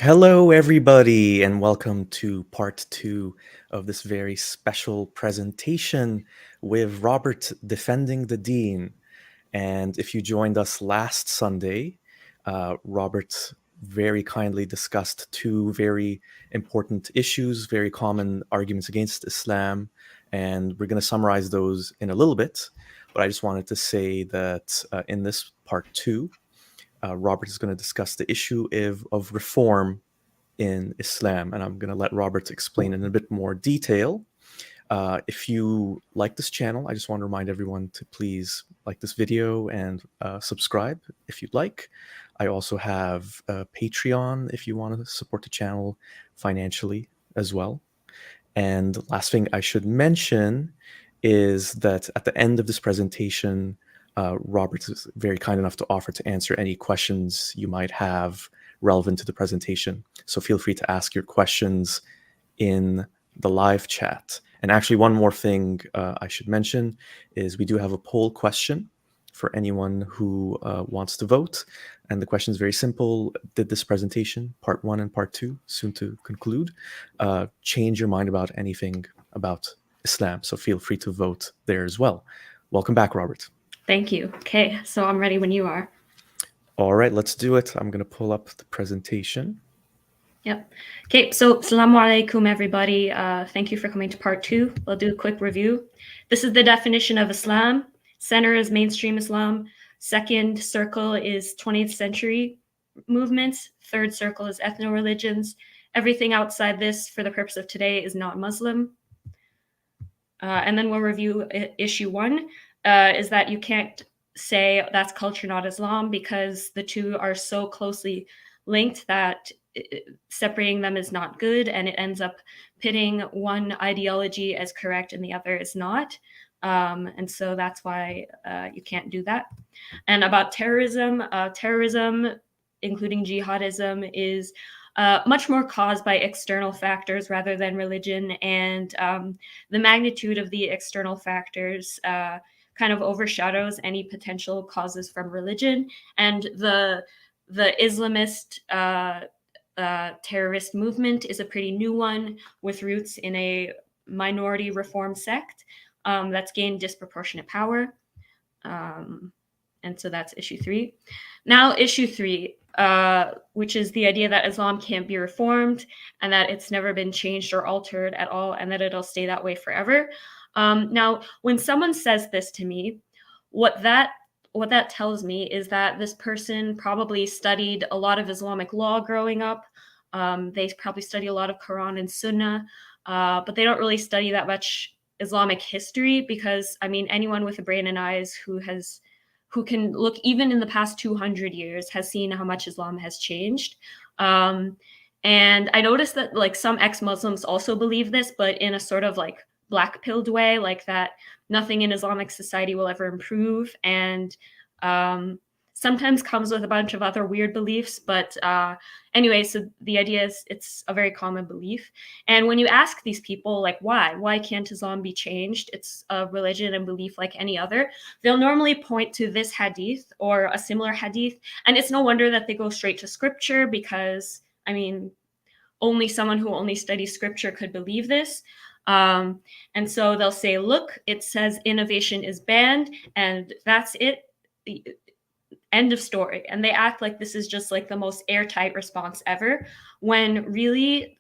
Hello, everybody, and welcome to part two of this very special presentation with Robert defending the Deen. And if you joined us last Sunday, Robert very kindly discussed two very important issues, very common arguments against Islam, and we're going to summarize those in a little bit. But I just wanted to say that in this part two, Robert is going to discuss the issue of reform in Islam, and I'm going to let Robert explain in a bit more detail. If you like this channel, I just want to remind everyone to please like this video and subscribe if you'd like. I also have a Patreon if you want to support the channel financially as well. And last thing I should mention is that at the end of this presentation, Robert is very kind enough to offer to answer any questions you might have relevant to the presentation. So feel free to ask your questions in the live chat. And actually, one more thing I should mention is we do have a poll question for anyone who wants to vote. And the question is very simple. Did this presentation, part one and part two, soon to conclude, change your mind about anything about Islam? So feel free to vote there as well. Welcome back, Robert. Thank you. Okay, so I'm ready when you are. All right, let's do it. I'm going to pull up the presentation. Yep. Okay, so Assalamu alaikum, everybody. Thank you for coming to part two. I'll do a quick review. This is the definition of Islam. Center is mainstream Islam. Second circle is 20th century movements. Third circle is ethno-religions. Everything outside this, for the purpose of today, is not Muslim. And then we'll review issue one, is that you can't say that's culture, not Islam, because the two are so closely linked that separating them is not good, and it ends up pitting one ideology as correct and the other is not. And so that's why you can't do that. And about terrorism, including jihadism, is much more caused by external factors rather than religion, and the magnitude of the external factors kind of overshadows any potential causes from religion. And the Islamist terrorist movement is a pretty new one with roots in a minority reform sect that's gained disproportionate power. And so that's issue three. Now, issue three, which is the idea that Islam can't be reformed and that it's never been changed or altered at all and that it'll stay that way forever. Now, when someone says this to me, what that tells me is that this person probably studied a lot of Islamic law growing up. They probably study a lot of Quran and Sunnah, but they don't really study that much Islamic history, because, I mean, anyone with a brain and eyes who can look even in the past 200 years has seen how much Islam has changed. And I noticed that like some ex-Muslims also believe this, but in a sort of like black-pilled way, like that nothing in Islamic society will ever improve, and sometimes comes with a bunch of other weird beliefs. But anyway, so the idea is it's a very common belief. And when you ask these people, like, why can't Islam be changed? It's a religion and belief like any other. They'll normally point to this hadith or a similar hadith. And it's no wonder that they go straight to scripture, because, I mean, only someone who only studies scripture could believe this. And so they'll say, look, it says innovation is banned, and that's it. End of story. And they act like this is just like the most airtight response ever, when really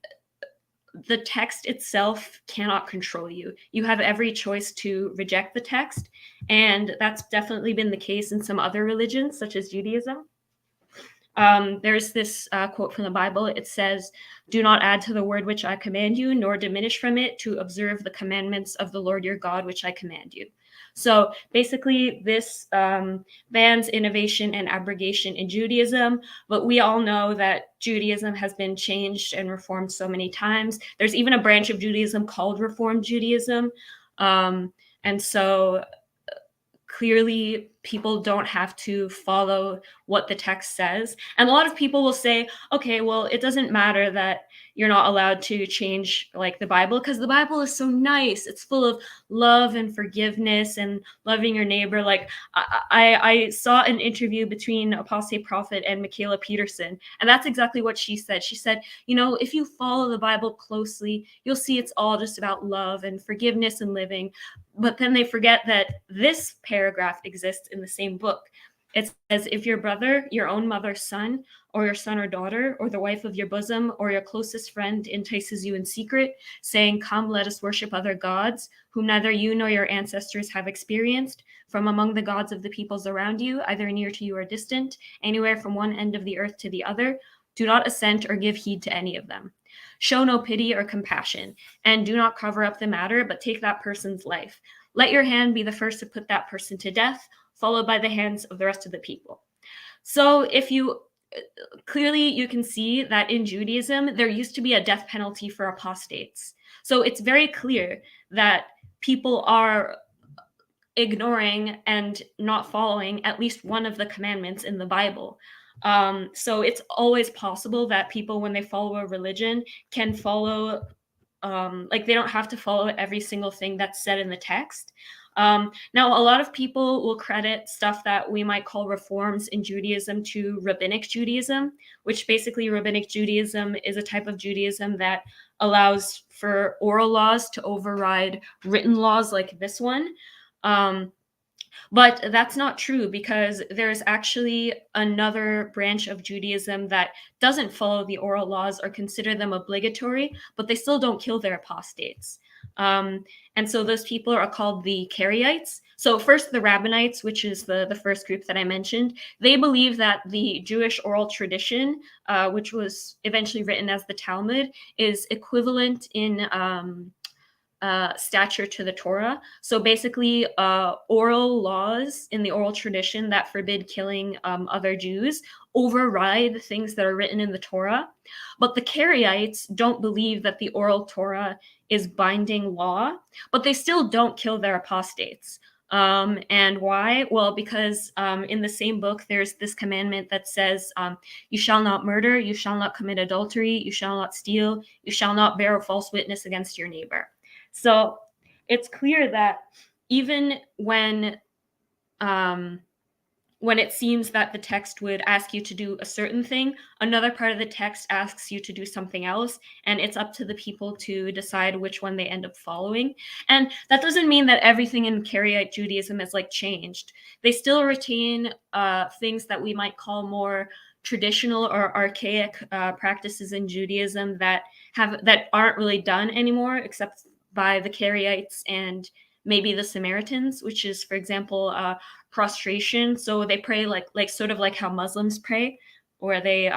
the text itself cannot control you. You have every choice to reject the text. And that's definitely been the case in some other religions, such as Judaism. There's this quote from the Bible. It says, "Do not add to the word which I command you, nor diminish from it, to observe the commandments of the Lord your God, which I command you." So basically, this bans innovation and abrogation in Judaism, but we all know that Judaism has been changed and reformed so many times. There's even a branch of Judaism called Reformed Judaism. And so clearly, people don't have to follow what the text says. And a lot of people will say, okay, well, it doesn't matter that you're not allowed to change like the Bible, because the Bible is so nice. It's full of love and forgiveness and loving your neighbor. Like I saw an interview between Apostate Prophet and Michaela Peterson, and that's exactly what she said. She said, if you follow the Bible closely, you'll see it's all just about love and forgiveness and living. But then they forget that this paragraph exists in the same book. It says, if your brother, your own mother's son, or your son or daughter, or the wife of your bosom, or your closest friend entices you in secret, saying, come, let us worship other gods, whom neither you nor your ancestors have experienced, from among the gods of the peoples around you, either near to you or distant, anywhere from one end of the earth to the other, do not assent or give heed to any of them. Show no pity or compassion, and do not cover up the matter, but take that person's life. Let your hand be the first to put that person to death, followed by the hands of the rest of the people. So if you clearly, you can see that in Judaism, there used to be a death penalty for apostates. So it's very clear that people are ignoring and not following at least one of the commandments in the Bible. So it's always possible that people, when they follow a religion, can follow, like they don't have to follow every single thing that's said in the text. Now, a lot of people will credit stuff that we might call reforms in Judaism to Rabbinic Judaism, which basically Rabbinic Judaism is a type of Judaism that allows for oral laws to override written laws like this one. But that's not true, because there's actually another branch of Judaism that doesn't follow the oral laws or consider them obligatory, but they still don't kill their apostates. And so those people are called the Karaites. So first, the Rabbinites, which is the first group that I mentioned, they believe that the Jewish oral tradition, which was eventually written as the Talmud, is equivalent in stature to the Torah. So basically, oral laws in the oral tradition that forbid killing other Jews override things that are written in the Torah. But the Karaites don't believe that the oral Torah is binding law, but they still don't kill their apostates. And why? Well, because in the same book, there's this commandment that says, you shall not murder, you shall not commit adultery, you shall not steal, you shall not bear a false witness against your neighbor. So it's clear that even when it seems that the text would ask you to do a certain thing, another part of the text asks you to do something else, and it's up to the people to decide which one they end up following. And that doesn't mean that everything in Karaite Judaism is like changed. They still retain things that we might call more traditional or archaic practices in Judaism that aren't really done anymore, except by the Karaites and maybe the Samaritans, which is, for example, prostration. So they pray like sort of like how Muslims pray, where they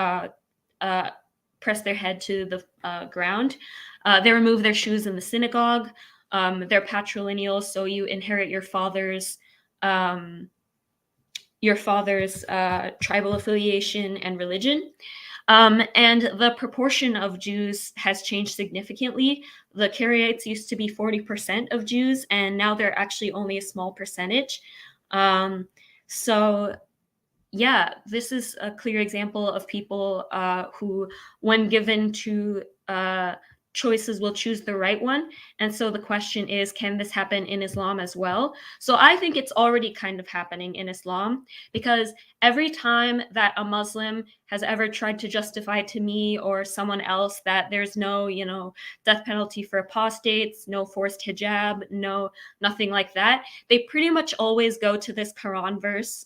press their head to the ground. They remove their shoes in the synagogue. They're patrilineal, so you inherit your father's tribal affiliation and religion. And the proportion of Jews has changed significantly. The Karaites used to be 40% of Jews, and now they're actually only a small percentage. So yeah, this is a clear example of people who, when given to choices, will choose the right one. And so the question is, can this happen in Islam as well? So I think it's already kind of happening in Islam, because every time that a Muslim has ever tried to justify to me or someone else that there's no, death penalty for apostates, no forced hijab, nothing like that, they pretty much always go to this Quran verse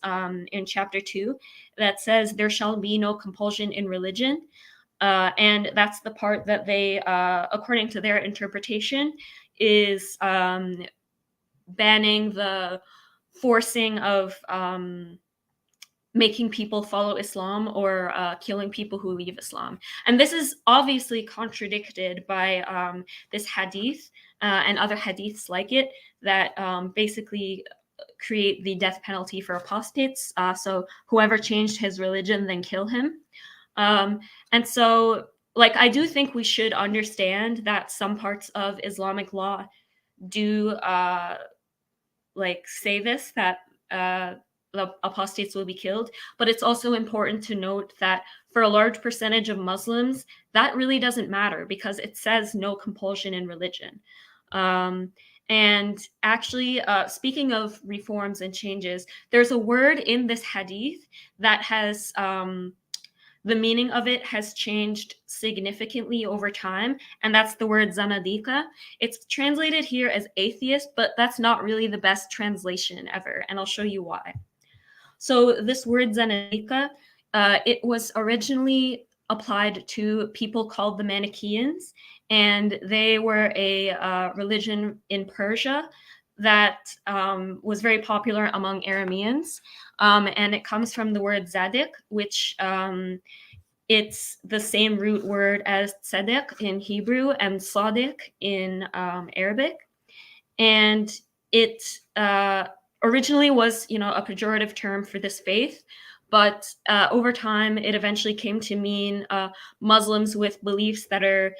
in chapter 2 that says, there shall be no compulsion in religion. And that's the part that they, according to their interpretation, is banning the forcing of making people follow Islam or killing people who leave Islam. And this is obviously contradicted by this hadith and other hadiths like it that basically create the death penalty for apostates. So whoever changed his religion, then kill him. And so, I do think we should understand that some parts of Islamic law do say this, that the apostates will be killed. But it's also important to note that for a large percentage of Muslims, that really doesn't matter because it says no compulsion in religion. And actually, speaking of reforms and changes, there's a word in this hadith that has the meaning of it has changed significantly over time, and that's the word zanadika. It's translated here as atheist, but that's not really the best translation ever, and I'll show you why. So this word zanadika, it was originally applied to people called the Manichaeans, and they were a religion in Persia that was very popular among Arameans, and it comes from the word zadik, which it's the same root word as tzedek in Hebrew and sadiq in Arabic, and it originally was, a pejorative term for this faith, but over time it eventually came to mean Muslims with beliefs that are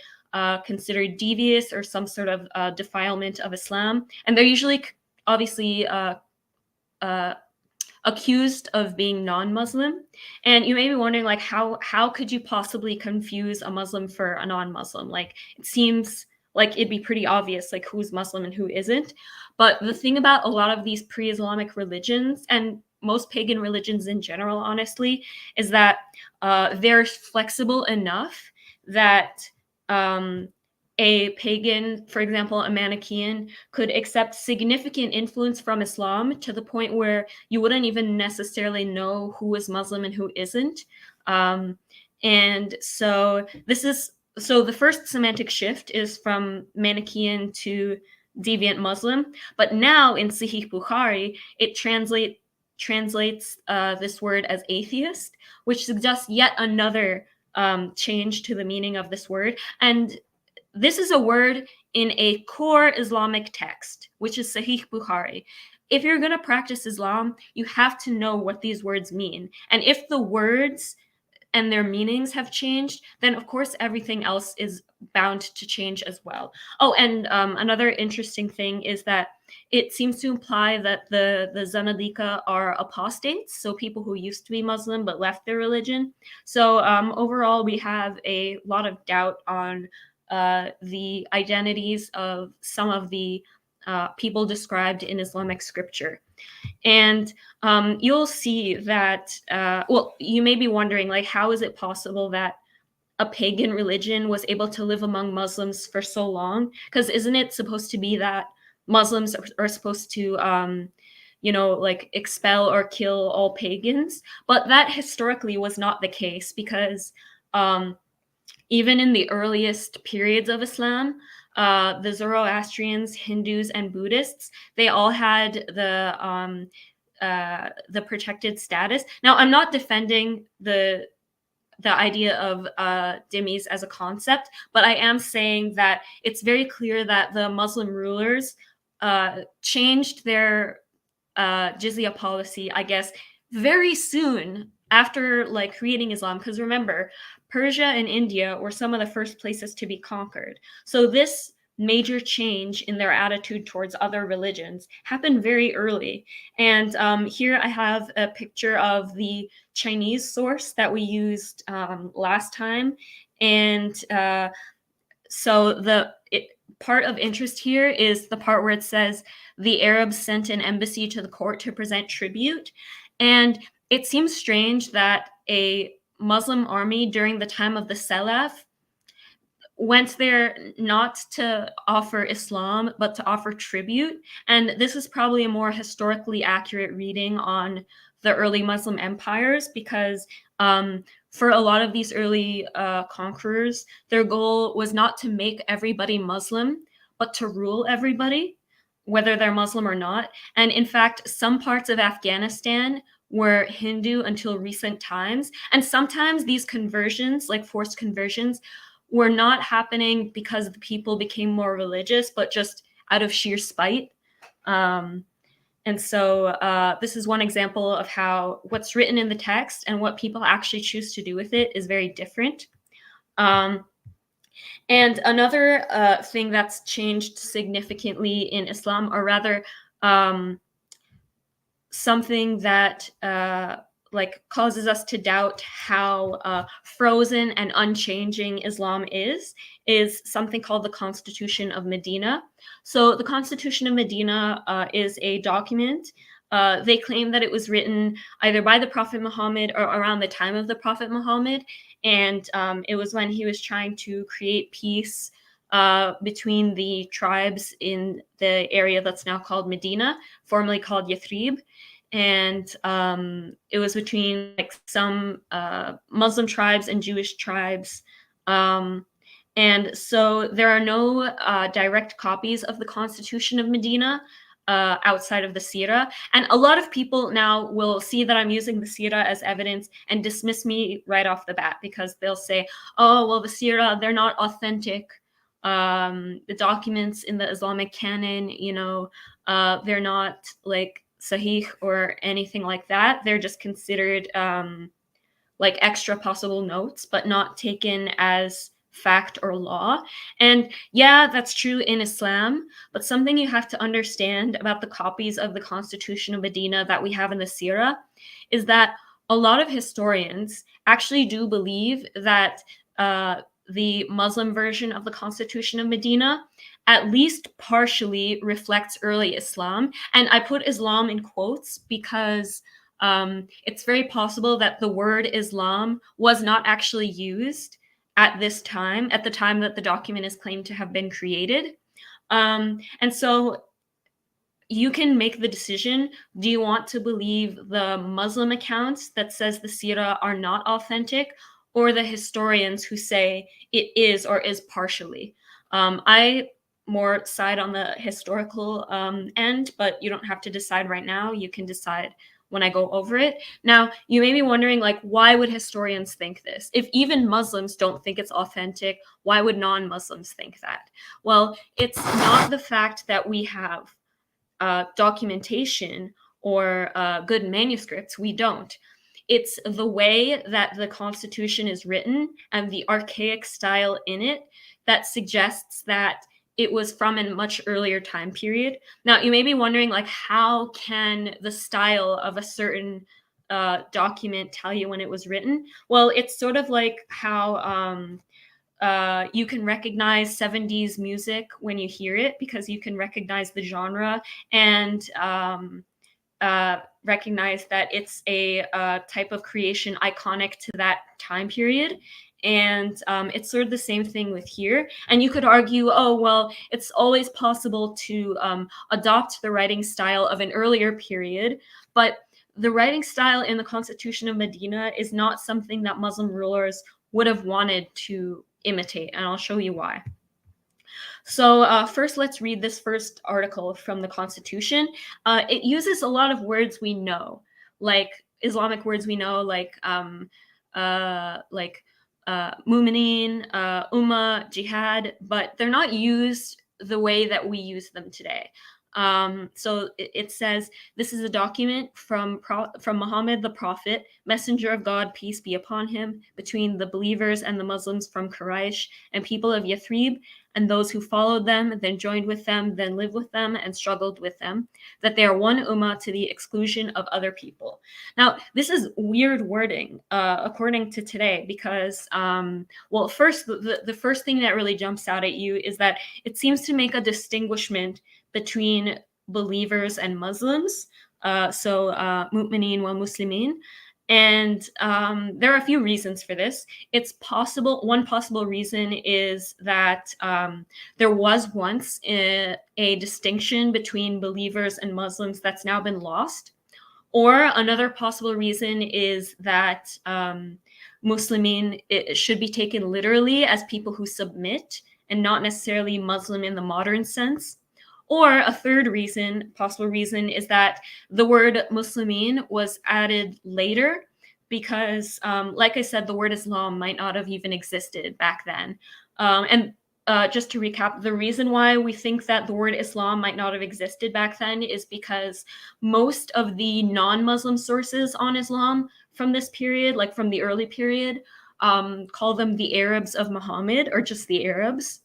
considered devious or some sort of defilement of Islam, and they're usually obviously uh, accused of being non-Muslim. And you may be wondering, like, how could you possibly confuse a Muslim for a non-Muslim? Like, it seems like it'd be pretty obvious, like, who's Muslim and who isn't. But the thing about a lot of these pre-Islamic religions, and most pagan religions in general, honestly, is that they're flexible enough that a pagan, for example, a Manichaean, could accept significant influence from Islam to the point where you wouldn't even necessarily know who is Muslim and who isn't. And so the first semantic shift is from Manichaean to deviant Muslim, but now in Sahih Bukhari it translates this word as atheist, which suggests yet another change to the meaning of this word. And this is a word in a core Islamic text, which is Sahih Bukhari. If you're going to practice Islam, you have to know what these words mean. And if the words and their meanings have changed, then of course everything else is bound to change as well. Oh, and another interesting thing is that it seems to imply that the Zanadika are apostates, so people who used to be Muslim but left their religion. So overall, we have a lot of doubt on the identities of some of the people described in Islamic scripture. And you'll see that, you may be wondering, like, how is it possible that a pagan religion was able to live among Muslims for so long? Because isn't it supposed to be that Muslims are supposed to, like, expel or kill all pagans? But that historically was not the case, because even in the earliest periods of Islam, the Zoroastrians, Hindus, and Buddhists, they all had the protected status. Now, I'm not defending the idea of dhimmis as a concept, but I am saying that it's very clear that the Muslim rulers changed their jizya policy, I guess, very soon after, like, creating Islam. Because remember, Persia and India were some of the first places to be conquered. So this major change in their attitude towards other religions happened very early. And here I have a picture of the Chinese source that we used last time. And so part of interest here is the part where it says the Arabs sent an embassy to the court to present tribute. And it seems strange that a Muslim army during the time of the Salaf went there not to offer Islam, but to offer tribute. And this is probably a more historically accurate reading on the early Muslim empires, because for a lot of these early conquerors, their goal was not to make everybody Muslim, but to rule everybody, whether they're Muslim or not. And in fact, some parts of Afghanistan were Hindu until recent times. And sometimes these conversions, like forced conversions, were not happening because the people became more religious, but just out of sheer spite. And so this is one example of how what's written in the text and what people actually choose to do with it is very different. And another thing that's changed significantly in Islam, or rather something that like causes us to doubt how frozen and unchanging Islam is something called the Constitution of Medina. So the Constitution of Medina is a document. They claim that it was written either by the Prophet Muhammad or around the time of the Prophet Muhammad, and it was when he was trying to create peace between the tribes in the area that's now called Medina, formerly called Yathrib. And it was between like some Muslim tribes and Jewish tribes. And so there are no direct copies of the Constitution of Medina outside of the Sira. And a lot of people now will see that I'm using the Sira as evidence and dismiss me right off the bat, because they'll say, oh, well, the Sira, they're not authentic. The documents in the Islamic canon, they're not like sahih or anything like that. They're just considered like extra possible notes, but not taken as fact or law. And yeah, that's true in Islam, but something you have to understand about the copies of the Constitution of Medina that we have in the Sira is that a lot of historians actually do believe that the Muslim version of the Constitution of Medina at least partially reflects early Islam. And I put Islam in quotes because it's very possible that the word Islam was not actually used at this time, at the time that the document is claimed to have been created. And so you can make the decision. Do you want to believe the Muslim accounts that says the Sira are not authentic, or the historians who say it is or is partially? I more side on the historical end, but you don't have to decide right now. You can decide when I go over it. Now, you may be wondering, like, why would historians think this? If even Muslims don't think it's authentic, why would non-Muslims think that? Well, it's not the fact that we have documentation or good manuscripts. We don't. It's the way that the Constitution is written and the archaic style in it that suggests that it was from a much earlier time period. Now, you may be wondering, like, how can the style of a certain document tell you when it was written? Well, it's sort of like how you can recognize 70s music when you hear it, because you can recognize the genre and recognize that it's a type of creation iconic to that time period. And it's sort of the same thing with here. And you could argue, oh, well, it's always possible to adopt the writing style of an earlier period, but the writing style in the Constitution of Medina is not something that Muslim rulers would have wanted to imitate, and I'll show you why. So first, let's read this first article from the Constitution. It uses a lot of words we know, like Islamic words we know, like mu'minin, ummah, jihad, but they're not used the way that we use them today. So it says, this is a document from Muhammad the Prophet, messenger of God, peace be upon him, between the believers and the Muslims from Khawarij and people of Yathrib, and those who followed them, then joined with them, then lived with them, and struggled with them, that they are one ummah to the exclusion of other people. Now, this is weird wording, according to today, because, well, first, the first thing that really jumps out at you is that it seems to make a distinguishment between believers and Muslims, so mu'mineen wa muslimin. And there are a few reasons for this. It's possible, one possible reason is that there was once a distinction between believers and Muslims that's now been lost. Or another possible reason is that Muslimin, it should be taken literally as people who submit and not necessarily Muslim in the modern sense. Or a third reason, possible reason, is that the word Muslimin was added later because, like I said, the word Islam might not have even existed back then. And just to recap, the reason why we think that the word Islam might not have existed back then is because most of the non-Muslim sources on Islam from this period, like from the early period, call them the Arabs of Muhammad, or just the Arabs.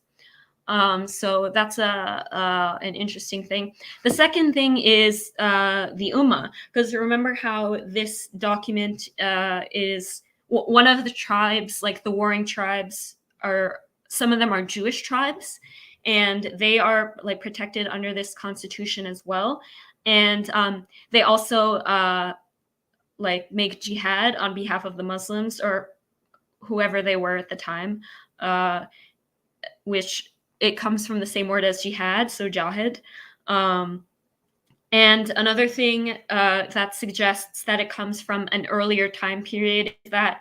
So that's an interesting thing. The second thing is the Ummah, because remember how this document is one of the tribes, like the warring tribes, are some of them are Jewish tribes, and they are like protected under this constitution as well. And they also like make jihad on behalf of the Muslims or whoever they were at the time, uh, which it comes from the same word as jihad, so jahid. Um, and another thing that suggests that it comes from an earlier time period is that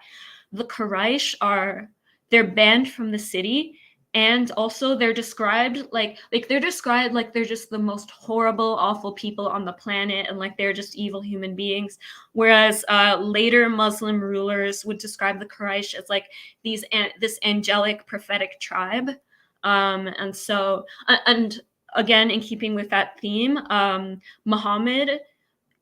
the Khawarij they're banned from the city, and also they're described like they're described like they're just the most horrible, awful people on the planet, and like they're just evil human beings. Whereas later Muslim rulers would describe the Khawarij as like this angelic, prophetic tribe. And so, and again, in keeping with that theme, Muhammad,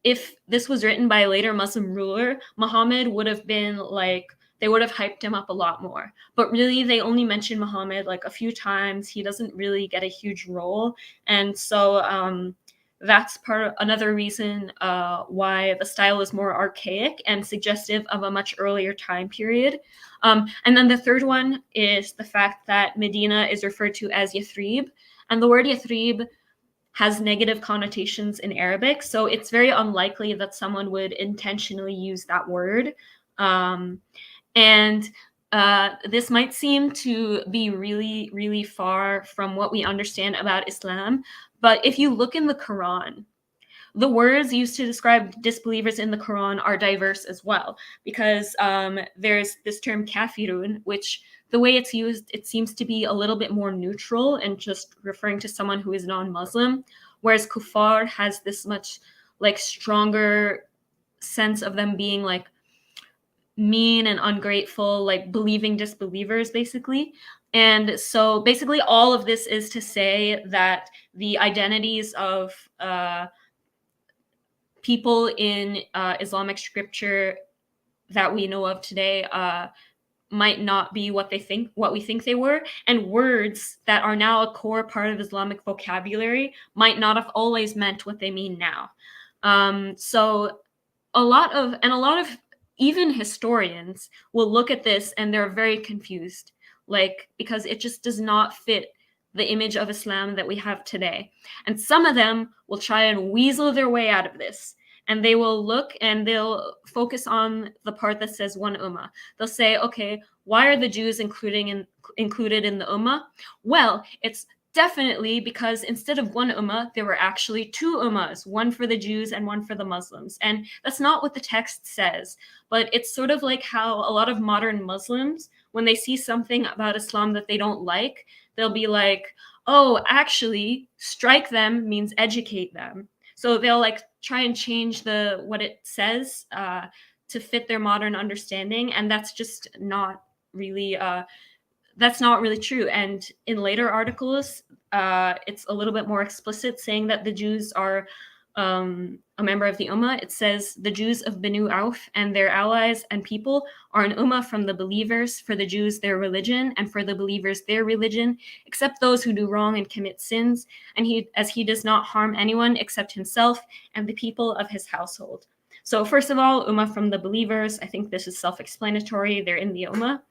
if this was written by a later Muslim ruler, Muhammad would have been like, they would have hyped him up a lot more. But really, they only mention Muhammad like a few times. He doesn't really get a huge role. And so that's another reason why the style is more archaic and suggestive of a much earlier time period. And then the third one is the fact that Medina is referred to as Yathrib. And the word Yathrib has negative connotations in Arabic, so it's very unlikely that someone would intentionally use that word. And this might seem to be really, really far from what we understand about Islam, but if you look in the Quran, the words used to describe disbelievers in the Quran are diverse as well, because there's this term kafirun, which the way it's used, it seems to be a little bit more neutral and just referring to someone who is non-Muslim, whereas kuffar has this much like stronger sense of them being like mean and ungrateful, like believing disbelievers, basically. And so basically all of this is to say that the identities of people in Islamic scripture that we know of today might not be what we think they were, and words that are now a core part of Islamic vocabulary might not have always meant what they mean now. So a lot of even historians will look at this and they're very confused, like because it just does not fit the image of Islam that we have today. And some of them will try and weasel their way out of this. And they will look and they'll focus on the part that says one ummah. They'll say, okay, why are the Jews included in the ummah? Well, it's definitely because instead of one ummah, there were actually two ummahs, one for the Jews and one for the Muslims. And that's not what the text says, but it's sort of like how a lot of modern Muslims, when they see something about Islam that they don't like, they'll be like, oh, actually, strike them means educate them. So they'll like try and change what it says to fit their modern understanding, and that's just not really true. And in later articles, it's a little bit more explicit, saying that the Jews are a member of the Ummah. It says the Jews of Banu Auf and their allies and people are an Ummah from the believers, for the Jews their religion, and for the believers their religion, except those who do wrong and commit sins, and he does not harm anyone except himself and the people of his household. So first of all, Ummah from the believers, I think this is self-explanatory. They're in the Ummah.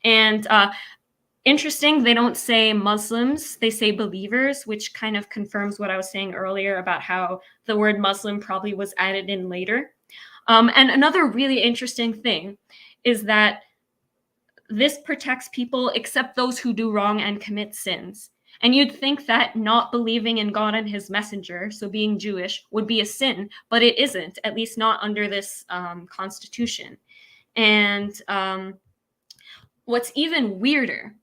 And interesting, they don't say Muslims, they say believers, which kind of confirms what I was saying earlier about how the word Muslim probably was added in later. And another really interesting thing is that this protects people except those who do wrong and commit sins. And you'd think that not believing in God and his messenger, so being Jewish, would be a sin, but it isn't, at least not under this constitution. And what's even weirder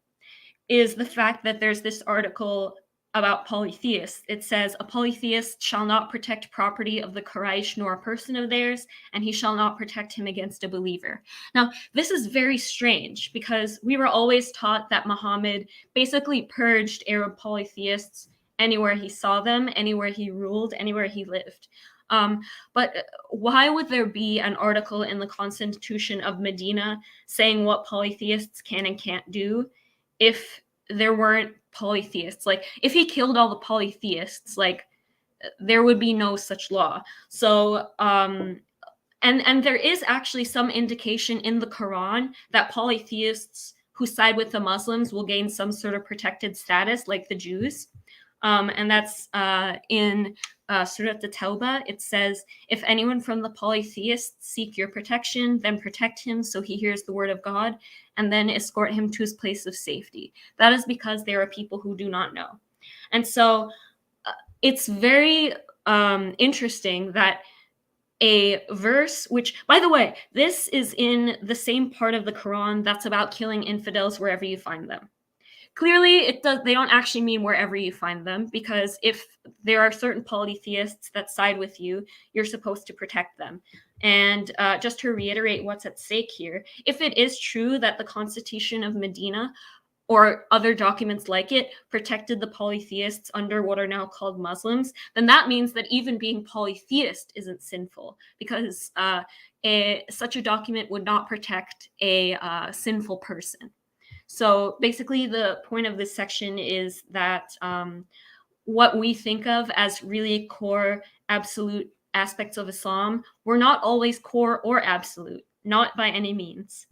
is the fact that there's this article about polytheists. It says, a polytheist shall not protect property of the Quraysh nor a person of theirs, and he shall not protect him against a believer. Now, this is very strange because we were always taught that Muhammad basically purged Arab polytheists anywhere he saw them, anywhere he ruled, anywhere he lived. But why would there be an article in the Constitution of Medina saying what polytheists can and can't do if there weren't polytheists. Like, if he killed all the polytheists, like, there would be no such law. So and there is actually some indication in the Quran that polytheists who side with the Muslims will gain some sort of protected status, like the Jews. And that's in Surah At-Tawbah. It says, if anyone from the polytheists seek your protection, then protect him so he hears the word of God, and then escort him to his place of safety. That is because there are people who do not know. And so it's very interesting that a verse, which, by the way, this is in the same part of the Quran that's about killing infidels wherever you find them. Clearly, they don't actually mean wherever you find them, because if there are certain polytheists that side with you, you're supposed to protect them. And just to reiterate what's at stake here, if it is true that the Constitution of Medina or other documents like it protected the polytheists under what are now called Muslims, then that means that even being polytheist isn't sinful, because such a document would not protect a sinful person. So basically, the point of this section is that what we think of as really core, absolute aspects of Islam were not always core or absolute, not by any means.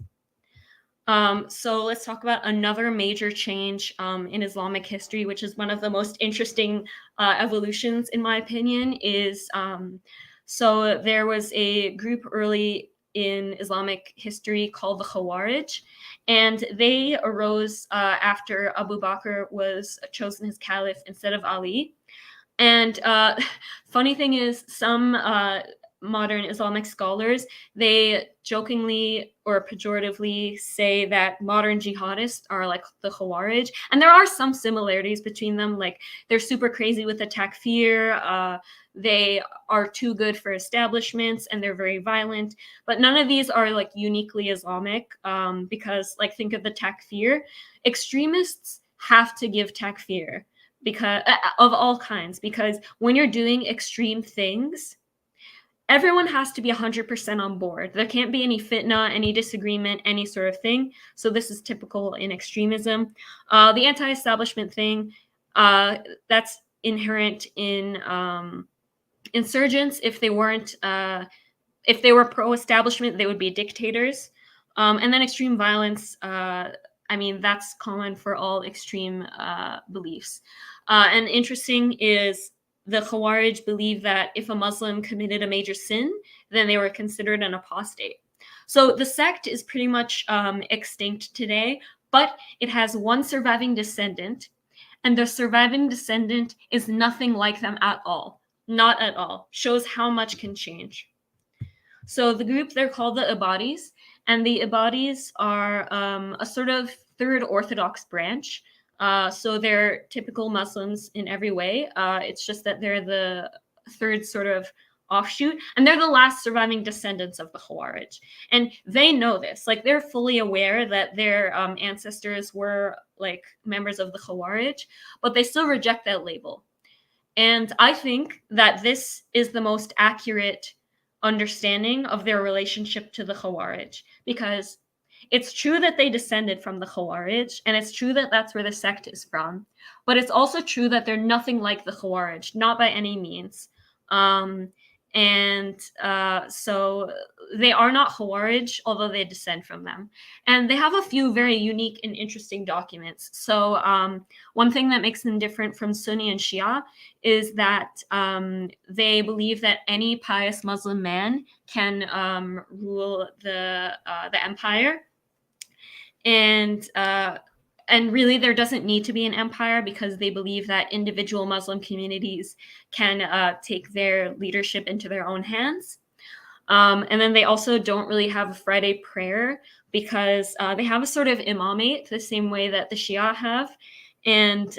So let's talk about another major change in Islamic history, which is one of the most interesting evolutions, in my opinion, is so there was a group early in Islamic history called the Khawarij, and they arose after Abu Bakr was chosen as caliph instead of Ali. And funny thing is, some modern Islamic scholars, they jokingly or pejoratively say that modern jihadists are like the Khawarij. And there are some similarities between them. Like, they're super crazy with the takfir. They are too good for establishments, and they're very violent. But none of these are like uniquely Islamic, because, like, think of the takfir. Extremists have to give takfir because of all kinds, because when you're doing extreme things, everyone has to be 100% on board. There can't be any fitna, any disagreement, any sort of thing. So this is typical in extremism. The anti-establishment thing, that's inherent in insurgents. If they were pro-establishment, they would be dictators. And then extreme violence, I mean, that's common for all extreme beliefs. And interesting is the Khawarij believe that if a Muslim committed a major sin, then they were considered an apostate. So the sect is pretty much extinct today, but it has one surviving descendant, and the surviving descendant is nothing like them at all. Not at all. Shows how much can change. So the group, they're called the Ibadis, and the Ibadis are a sort of third Orthodox branch. So they're typical Muslims in every way. It's just that they're the third sort of offshoot, and they're the last surviving descendants of the Khawarij. And they know this. Like, they're fully aware that their ancestors were like members of the Khawarij, but they still reject that label. And I think that this is the most accurate understanding of their relationship to the Khawarij, because it's true that they descended from the Khawarij, and it's true that that's where the sect is from, but it's also true that they're nothing like the Khawarij, not by any means. So they are not Khawarij, although they descend from them. And they have a few very unique and interesting documents. So one thing that makes them different from Sunni and Shia is that they believe that any pious Muslim man can rule the empire. And really, there doesn't need to be an empire, because they believe that individual Muslim communities can take their leadership into their own hands. And then they also don't really have a Friday prayer, because they have a sort of imamate the same way that the Shia have, and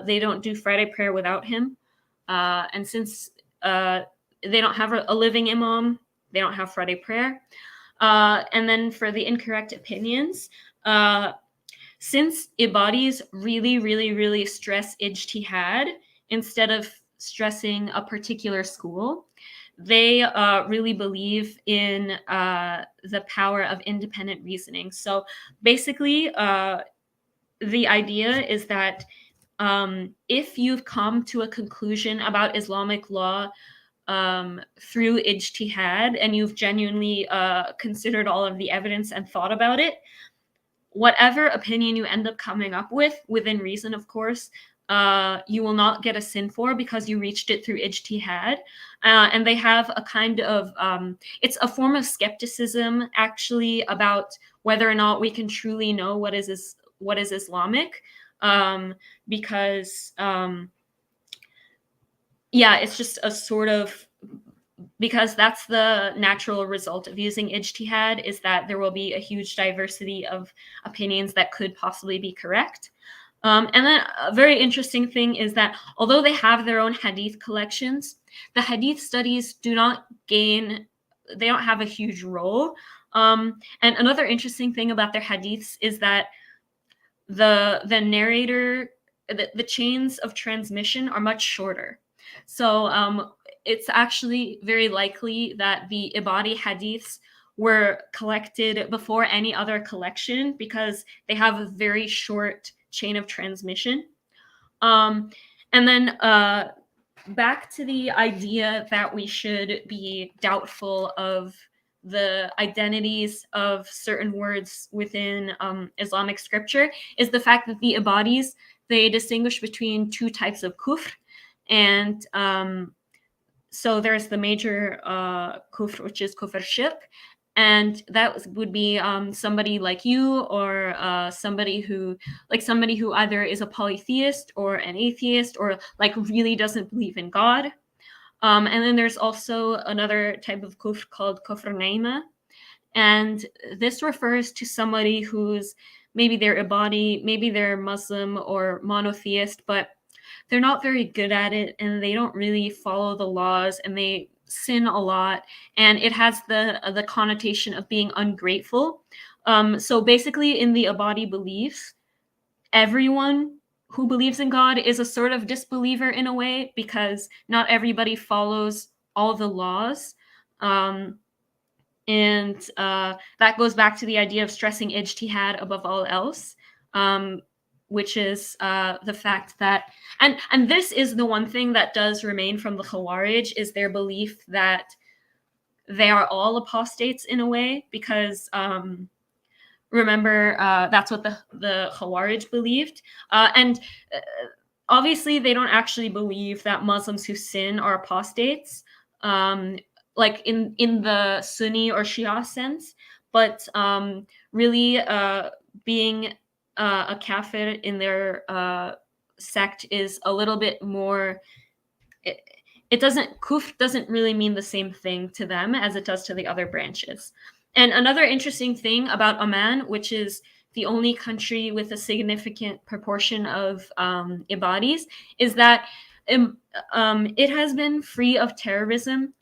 they don't do Friday prayer without him. And since they don't have a living imam, they don't have Friday prayer. And then for the incorrect opinions, since Ibadis really, really, really stress ijtihad instead of stressing a particular school, they really believe in the power of independent reasoning. So basically, the idea is that if you've come to a conclusion about Islamic law through ijtihad, and you've genuinely considered all of the evidence and thought about it, whatever opinion you end up coming up with, within reason, of course, you will not get a sin for, because you reached it through ijtihad. And they have a kind of, it's a form of skepticism, actually, about whether or not we can truly know what is Islamic, because, yeah, it's just a sort of, because that's the natural result of using ijtihad, is that there will be a huge diversity of opinions that could possibly be correct. And then a very interesting thing is that although they have their own hadith collections, the hadith studies they don't have a huge role. And another interesting thing about their hadiths is that the narrator, the chains of transmission are much shorter. So it's actually very likely that the Ibadi hadiths were collected before any other collection, because they have a very short chain of transmission. And then back to the idea that we should be doubtful of the identities of certain words within Islamic scripture, is the fact that the Ibadis, they distinguish between two types of kufr. And so there's the major kufr, which is kufr shirk, and that would be somebody like you, or somebody who either is a polytheist or an atheist, or like really doesn't believe in God. And then there's also another type of kufr called kufr naima, and this refers to somebody who's maybe they're Ibadi, maybe they're Muslim or monotheist, but they're not very good at it, and they don't really follow the laws, and they sin a lot, and it has the connotation of being ungrateful. So basically, in the Ibadi beliefs, everyone who believes in God is a sort of disbeliever in a way, because not everybody follows all the laws. And that goes back to the idea of stressing ijtihad above all else, which is the fact that, and this is the one thing that does remain from the Khawarij, is their belief that they are all apostates in a way, because remember, that's what the Khawarij believed. And obviously, they don't actually believe that Muslims who sin are apostates, like in the Sunni or Shia sense, but really being a kafir in their sect is a little bit more. Kufr doesn't really mean the same thing to them as it does to the other branches. And another interesting thing about Oman, which is the only country with a significant proportion of Ibadis, is that it has been free of terrorism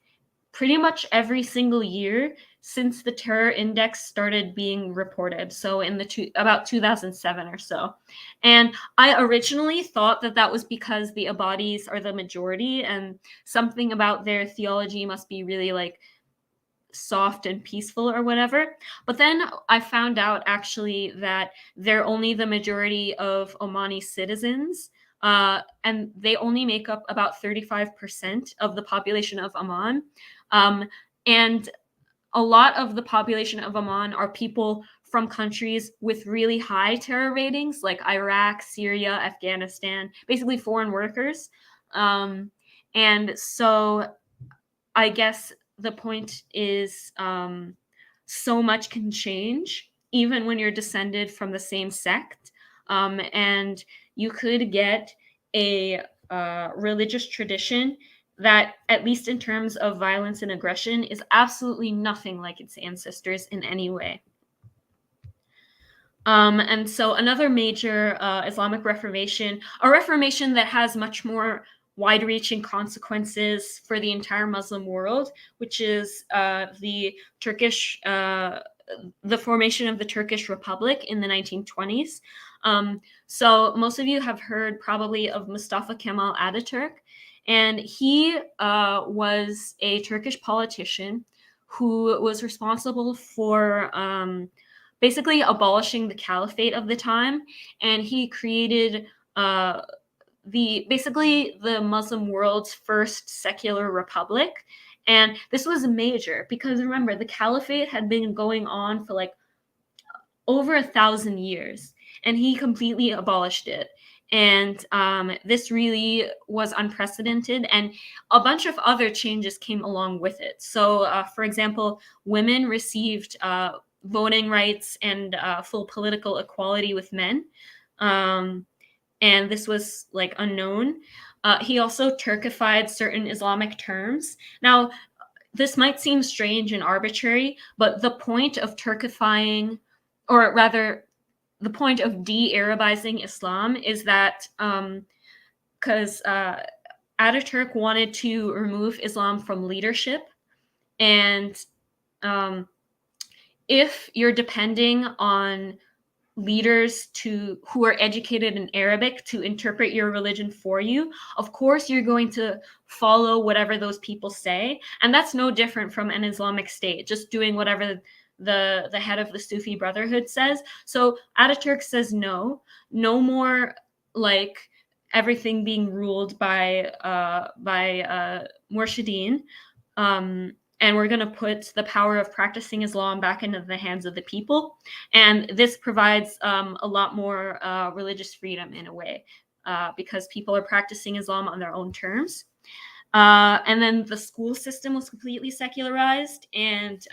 pretty much every single year since the terror index started being reported. So in about 2007 or so. And I originally thought that was because the Ibadis are the majority, and something about their theology must be really like soft and peaceful or whatever. But then I found out actually that they're only the majority of Omani citizens, and they only make up about 35% of the population of Oman. And a lot of the population of Oman are people from countries with really high terror ratings, like Iraq, Syria, Afghanistan, basically foreign workers. And so I guess the point is, so much can change, even when you're descended from the same sect. And you could get a religious tradition that, at least in terms of violence and aggression, is absolutely nothing like its ancestors in any way. And so another major Islamic reformation, a reformation that has much more wide-reaching consequences for the entire Muslim world, which is the formation of the Turkish Republic in the 1920s. So most of you have heard probably of Mustafa Kemal Ataturk, and he was a Turkish politician who was responsible for basically abolishing the caliphate of the time, and he created basically the Muslim world's first secular republic. And this was major because remember, the caliphate had been going on for like over 1,000 years, and he completely abolished it. And this really was unprecedented, and a bunch of other changes came along with it. So, for example, women received voting rights and full political equality with men. Um, and this was like unknown. He also Turkified certain Islamic terms. Now, this might seem strange and arbitrary, but the point of Turkifying, or rather, the point of de-Arabizing Islam is that because Ataturk wanted to remove Islam from leadership, and um, if you're depending on leaders who are educated in Arabic to interpret your religion for you, of course you're going to follow whatever those people say, and that's no different from an Islamic state just doing whatever the head of the Sufi Brotherhood says. So Ataturk says no more like everything being ruled by Murshideen. And we're going to put the power of practicing Islam back into the hands of the people. And this provides a lot more religious freedom in a way, because people are practicing Islam on their own terms. And then the school system was completely secularized, and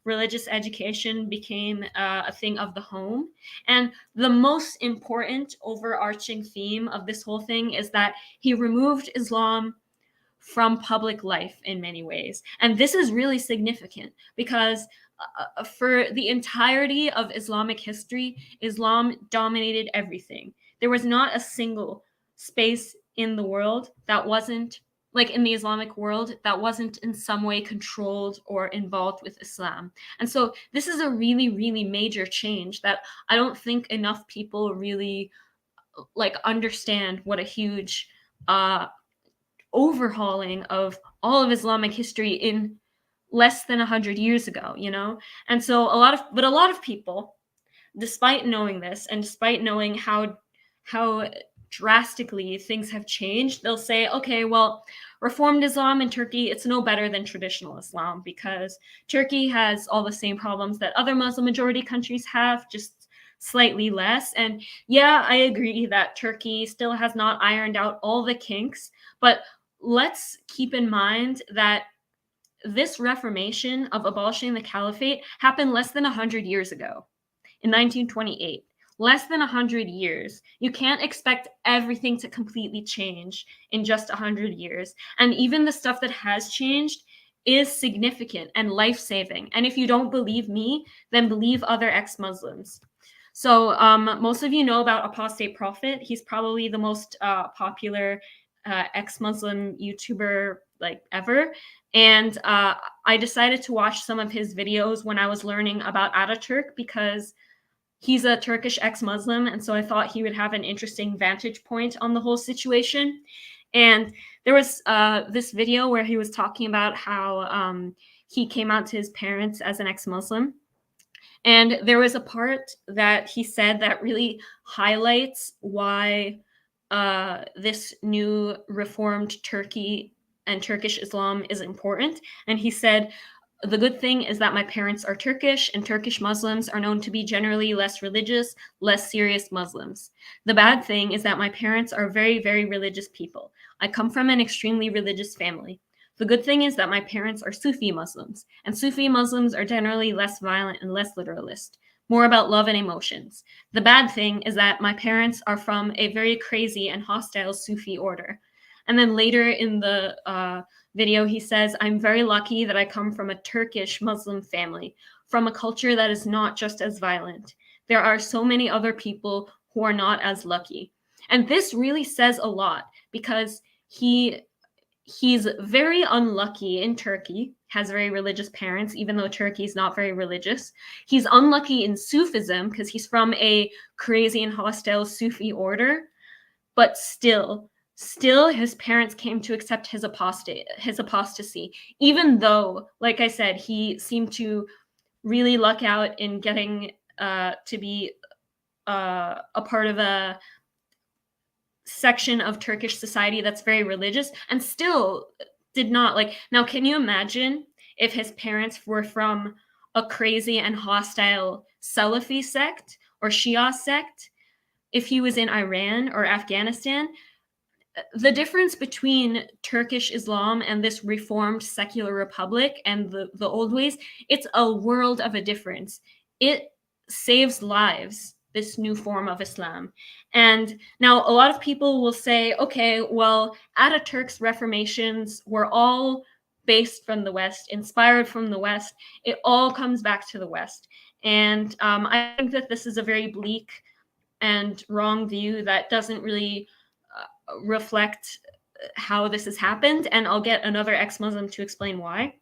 religious education became a thing of the home. And the most important overarching theme of this whole thing is that he removed Islam from public life in many ways. And this is really significant because for the entirety of Islamic history, Islam dominated everything. There was not a single space in the world that wasn't, like in the Islamic world, that wasn't in some way controlled or involved with Islam. And so this is a really, really major change that I don't think enough people really like understand what a huge overhauling of all of Islamic history in less than 100 years ago, you know? And so a lot of people, despite knowing this and despite knowing how drastically things have changed, they'll say, okay, well, reformed Islam in Turkey, it's no better than traditional Islam because Turkey has all the same problems that other Muslim majority countries have, just slightly less. And yeah, I agree that Turkey still has not ironed out all the kinks, but let's keep in mind that this reformation of abolishing the caliphate happened less than 100 years ago in 1928. Less than 100 years. You can't expect everything to completely change in just 100 years. And even the stuff that has changed is significant and life-saving. And if you don't believe me, then believe other ex-Muslims. So most of you know about Apostate Prophet. He's probably the most popular ex-Muslim YouTuber like ever. And I decided to watch some of his videos when I was learning about Ataturk because he's a Turkish ex-Muslim, and so I thought he would have an interesting vantage point on the whole situation. And there was this video where he was talking about how he came out to his parents as an ex-Muslim. And there was a part that he said that really highlights why this new reformed Turkey and Turkish Islam is important. And he said, the good thing is that my parents are Turkish, and Turkish Muslims are known to be generally less religious, less serious Muslims. The bad thing is that my parents are very, very religious people. I come from an extremely religious family. The good thing is that my parents are Sufi Muslims, and Sufi Muslims are generally less violent and less literalist, more about love and emotions. The bad thing is that my parents are from a very crazy and hostile Sufi order. And then later in the video, he says, I'm very lucky that I come from a Turkish Muslim family, from a culture that is not just as violent. There are so many other people who are not as lucky. And this really says a lot because he's very unlucky in Turkey, has very religious parents, even though Turkey is not very religious. He's unlucky in Sufism because he's from a crazy and hostile Sufi order, but still his parents came to accept his apostasy, even though, like I said, he seemed to really luck out in getting to be a part of a section of Turkish society that's very religious and still did not like. Now, can you imagine if his parents were from a crazy and hostile Salafi sect or Shia sect? If he was in Iran or Afghanistan, the difference between Turkish Islam and this reformed secular republic and the old ways, it's a world of a difference. It saves lives, this new form of Islam. And now a lot of people will say, okay, well, Ataturk's reformations were all based from the West, inspired from the West. It all comes back to the West. And I think that this is a very bleak and wrong view that doesn't really reflect how this has happened, and I'll get another ex-Muslim to explain why.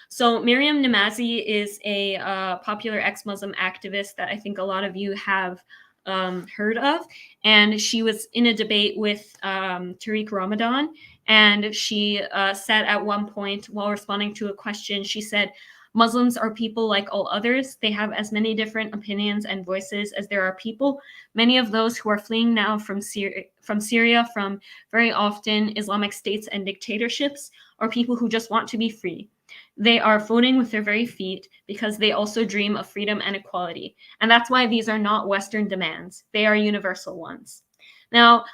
So Miriam Namazi is a popular ex-Muslim activist that I think a lot of you have heard of, and she was in a debate with Tariq Ramadan, and she said at one point while responding to a question, she said, Muslims are people like all others. They have as many different opinions and voices as there are people. Many of those who are fleeing now from Syria, from very often Islamic states and dictatorships, are people who just want to be free. They are voting with their very feet because they also dream of freedom and equality. And that's why these are not Western demands. They are universal ones. Now,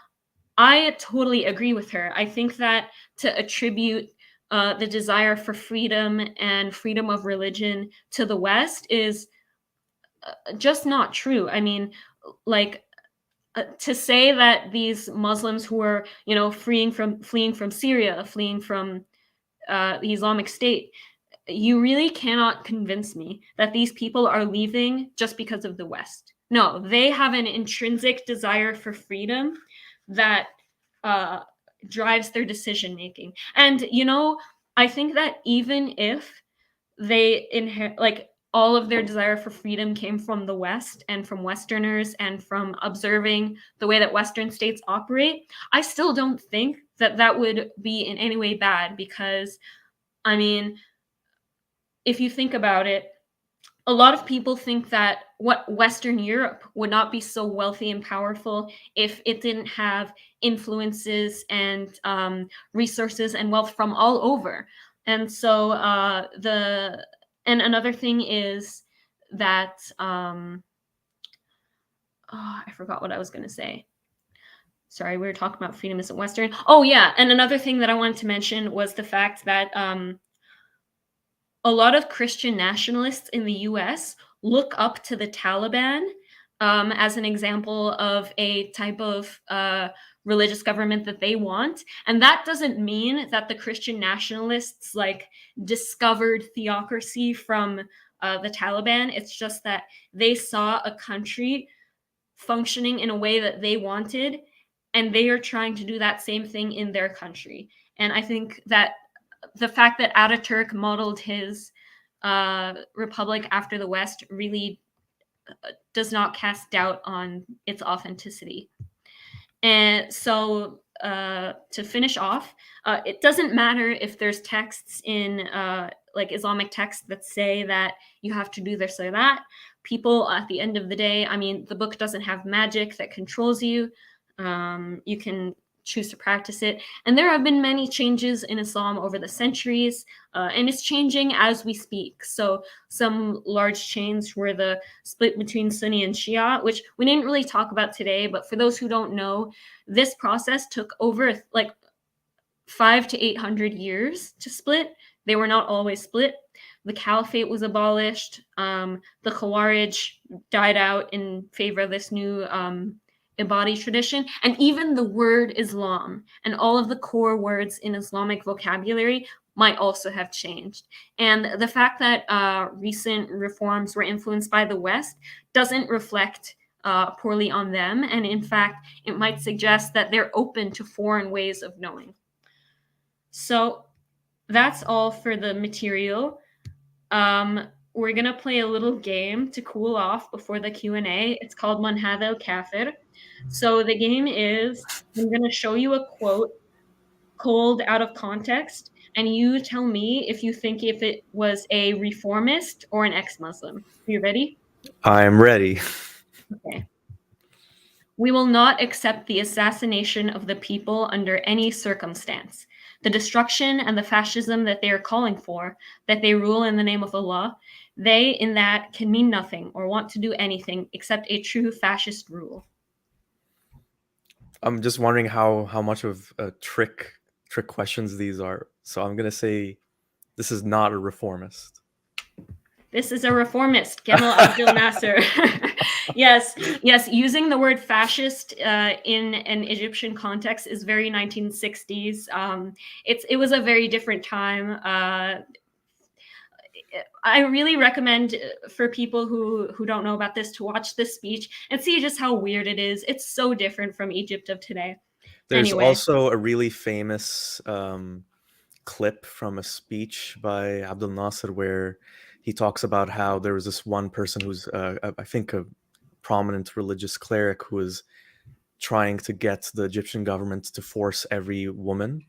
I totally agree with her. I think that to attribute the desire for freedom and freedom of religion to the West is just not true. I mean, like, to say that these Muslims who are, fleeing from Syria, fleeing from the Islamic State, you really cannot convince me that these people are leaving just because of the West. No, they have an intrinsic desire for freedom that drives their decision making. And I think that even if they inherit, like, all of their desire for freedom came from the West and from Westerners and from observing the way that Western states operate, I still don't think that that would be in any way bad, because, I mean, if you think about it, a lot of people think that what Western Europe would not be so wealthy and powerful if it didn't have influences and resources and wealth from all over. And so and another thing is that I forgot what I was going to say. Sorry, we were talking about freedom isn't Western. Oh yeah, and another thing that I wanted to mention was the fact that a lot of Christian nationalists in the US look up to the Taliban as an example of a type of religious government that they want. And that doesn't mean that the Christian nationalists discovered theocracy from the Taliban. It's just that they saw a country functioning in a way that they wanted, and they are trying to do that same thing in their country. And I think that the fact that Ataturk modeled his republic after the West really does not cast doubt on its authenticity. And so to finish off, it doesn't matter if there's texts in Islamic texts that say that you have to do this or that. People, at the end of the day, I mean, the book doesn't have magic that controls you. You can choose to practice it. And there have been many changes in Islam over the centuries, and it's changing as we speak. So some large changes were the split between Sunni and Shia, which we didn't really talk about today, but for those who don't know, this process took over 500 to 800 years to split. They were not always split. The caliphate was abolished. The Khawarij died out in favor of this new Ibadi tradition, and even the word Islam and all of the core words in Islamic vocabulary might also have changed. And the fact that recent reforms were influenced by the West doesn't reflect poorly on them, and in fact, it might suggest that they're open to foreign ways of knowing. So that's all for the material. We're gonna play a little game to cool off before the Q&A. It's called Man Hadha al Kafir. So the game is, I'm gonna show you a quote pulled out of context, and you tell me if you think if it was a reformist or an ex-Muslim. Are you ready? I'm ready. Okay. We will not accept the assassination of the people under any circumstance. The destruction and the fascism that they are calling for, that they rule in the name of Allah, they in that can mean nothing or want to do anything except a true fascist rule. I'm just wondering how much of a trick questions these are. So I'm gonna say this is not a reformist. This is a reformist, Gamal Abdel Nasser. Yes, yes. Using the word fascist in an Egyptian context is very 1960s. It was a very different time. I really recommend for people who don't know about this to watch this speech and see just how weird it is. It's so different from Egypt of today. There's Anyway, also a really famous clip from a speech by Abdel Nasser where he talks about how there was this one person who's, I think, a prominent religious cleric who was trying to get the Egyptian government to force every woman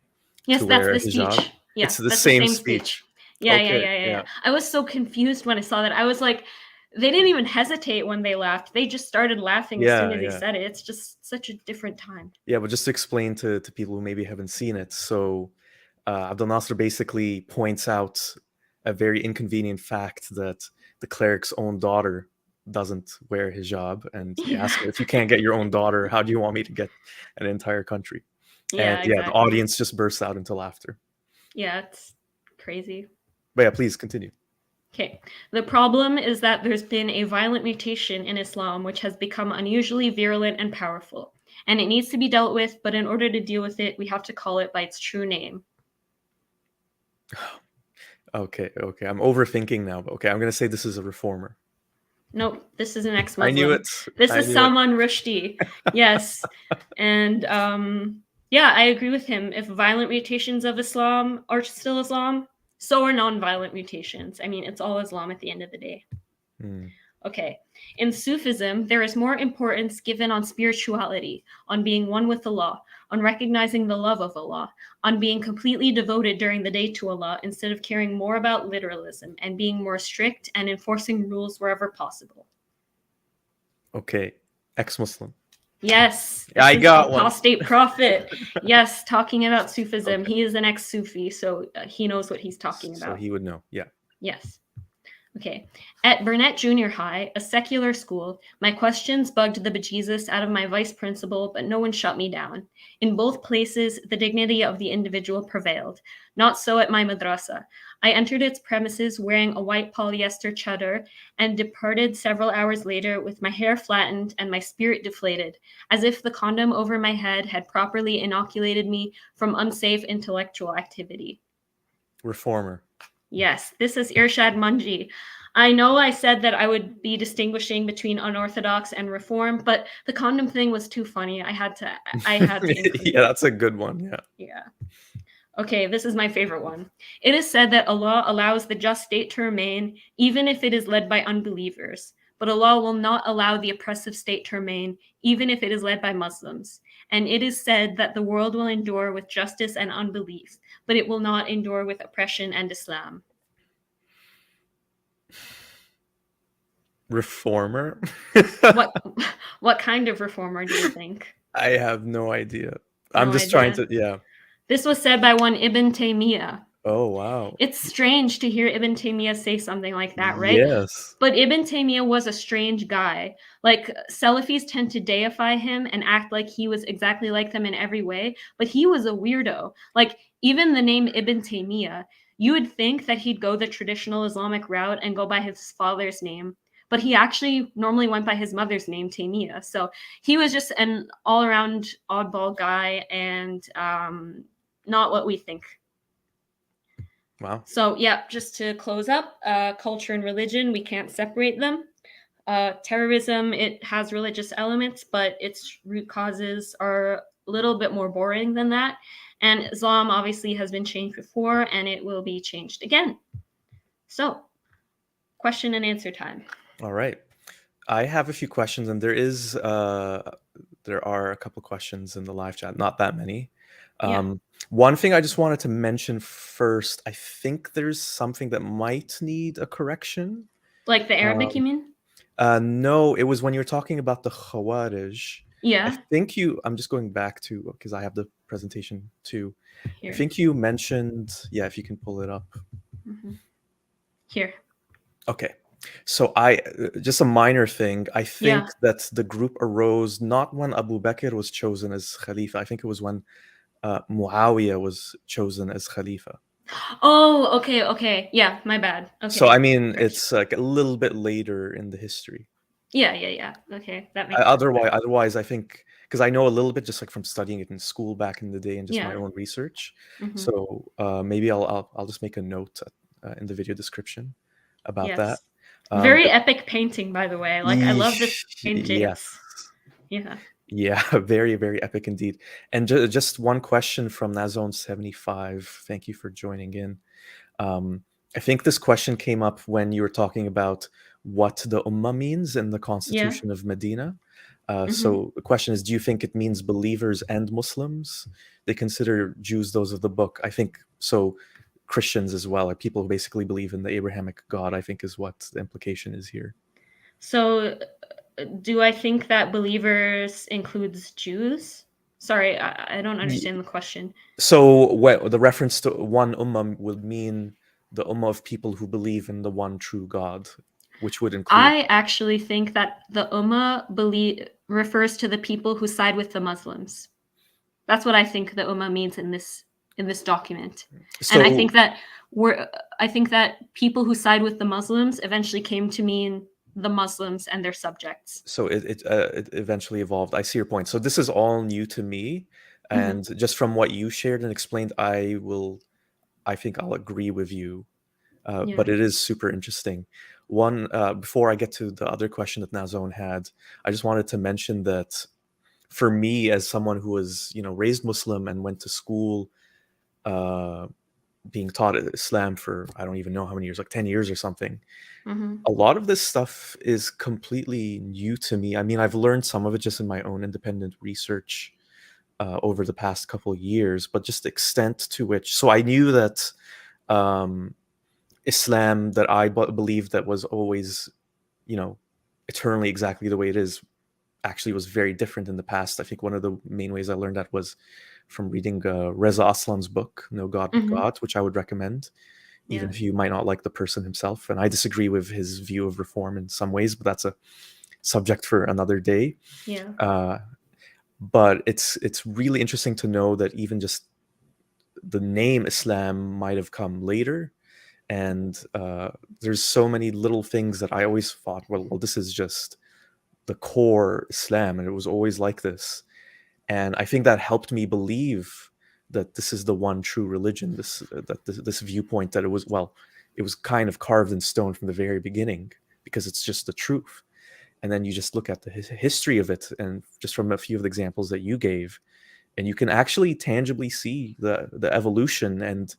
yes, to that's wear a the hijab. speech. Yeah, It's the that's the same same speech. speech. Yeah, yeah, Okay, yeah, yeah, yeah. yeah. I was so confused when I saw that. I was like, they didn't even hesitate when they laughed. They just started laughing as soon Yeah, as he yeah. said it. It's just such a different time. Yeah, but just to explain to people who maybe haven't seen it. So Abdel Nasser basically points out a very inconvenient fact that the cleric's own daughter doesn't wear hijab, and he asks him, if you can't get your own daughter, how do you want me to get an entire country? And Yeah, yeah, the exactly. audience just bursts out into laughter. Yeah, it's crazy. But yeah, please continue. Okay. The problem is that there's been a violent mutation in Islam which has become unusually virulent and powerful, and it needs to be dealt with, but in order to deal with it, we have to call it by its true name. Okay, okay. I'm overthinking now, but okay, I'm gonna say this is a reformer. Nope, this is an I knew ex-Muslim. it. This I is knew it. Salman Rushdie. Yes. And yeah, I agree with him. If violent mutations of Islam are still Islam, so are non-violent mutations. I mean, it's all Islam at the end of the day. Hmm. Okay. In Sufism, there is more importance given on spirituality, on being one with Allah, on recognizing the love of Allah, on being completely devoted during the day to Allah instead of caring more about literalism and being more strict and enforcing rules wherever possible. Okay, ex-Muslim. Yes, Yeah, this I is got one. apostate prophet. Yes, talking about Sufism. Okay, He is an ex-Sufi, so he knows what he's talking so about. he would know. Yeah. Yes. Okay. At Burnett Junior High, a secular school, my questions bugged the bejesus out of my vice principal, but no one shut me down. In both places, the dignity of the individual prevailed. Not so at my madrasa. I entered its premises wearing a white polyester chador and departed several hours later with my hair flattened and my spirit deflated, as if the condom over my head had properly inoculated me from unsafe intellectual activity. Reformer. Yes, this is Irshad Manji. I know I said that I would be distinguishing between unorthodox and reform, but the condom thing was too funny. I had to include Yeah, it. that's a good one. Yeah. Yeah. Okay, this is my favorite one. It is said that Allah allows the just state to remain even if it is led by unbelievers, but Allah will not allow the oppressive state to remain even if it is led by Muslims. And it is said that the world will endure with justice and unbelief, but it will not endure with oppression and Islam. Reformer. What what kind of reformer do you think? I have no idea. I'm No just trying idea. to. Yeah. This was said by one Ibn Taymiyyah. Oh wow. It's strange to hear Ibn Taymiyyah say something like that, right? Yes. But Ibn Taymiyyah was a strange guy. Like Salafis tend to deify him and act like he was exactly like them in every way, but he was a weirdo. Like even the name Ibn Taymiyyah, you would think that he'd go the traditional Islamic route and go by his father's name, but he actually normally went by his mother's name, Taymiyyah. So he was just an all-around oddball guy and not what we think. Wow. So, yeah, just to close up, culture and religion, we can't separate them. Terrorism, it has religious elements, but its root causes are a little bit more boring than that. And Islam obviously has been changed before and it will be changed again. So, question and answer time. All right. I have a few questions, and there are a couple questions in the live chat. Not that many. Yeah. One thing I just wanted to mention first. I think there's something that might need a correction. Like the Arabic, Um, you mean? no, it was when you were talking about the Khawarij. I Yeah. think I'm just going back to, because I have the presentation too. I Here. think you mentioned, yeah, if you can pull it up. Hmm. Here. Okay. So just a minor thing. I think Yeah. that the group arose not when Abu Bakr was chosen as Khalifa. I think it was when Muawiyah was chosen as Khalifa. Oh, okay, okay. Yeah, my bad. So I Okay. mean, Correction. it's like a little bit later in the history. Yeah, yeah, yeah. Okay, that makes sense now. Otherwise, I think, because I know a little bit just like from studying it in school back in the day and just my Yeah. own research. Hmm. So maybe I'll just make a note in the video description about that. Yes. Very But epic painting, by the way. Like, I love this yes, paintings. Yeah. yeah, very, very epic indeed. And just one question from Nazone75. Thank you for joining in. Um, I think this question came up when you were talking about what the Ummah means in the Yeah. Constitution of Medina. Hmm. So the question is, do you think it means believers and Muslims? They consider Jews those of the book. I think so. Christians as well, or people who basically believe in the Abrahamic God, I think is what the implication is here. So, do I think that believers includes Jews? Sorry, I don't Ye- understand the question. So the reference to one Ummah would mean the Ummah of people who believe in the one true God, which would include. I actually think that the Ummah refers to the people who side with the Muslims. That's what I think the Ummah means in this document. And So I think that people who side with the Muslims eventually came to mean the Muslims and their subjects. so it eventually evolved. I see your point. So this is all new to me, Hmm. and just from what you shared and explained, I think I'll agree with you. Yeah. But it is super interesting. One before I get to the other question that Nazone had, I just wanted to mention that for me, as someone who was raised Muslim and went to school, uh, being taught Islam for I don't even know how many years, like 10 years or something. Hmm. A lot of this stuff is completely new to me. I mean, I've learned some of it just in my own independent research over the past couple of years, but just the extent to which. So I knew that um, Islam that I believed that was always, you know, eternally exactly the way it is, actually was very different in the past. I think one of the main ways I learned that was from reading Reza Aslan's book, No God But Hmm. God, which I would recommend, even Yeah. if you might not like the person himself. And I disagree with his view of reform in some ways, but that's a subject for another day. Yeah. Uh, but it's really interesting to know that even just the name Islam might have come later, and there's so many little things that I always thought, well, this is just the core Islam, and it was always like this. And I think that helped me believe that this is the one true religion. This viewpoint that it was kind of carved in stone from the very beginning because it's just the truth. And then you just look at the history of it, and just from a few of the examples that you gave, and you can actually tangibly see the evolution and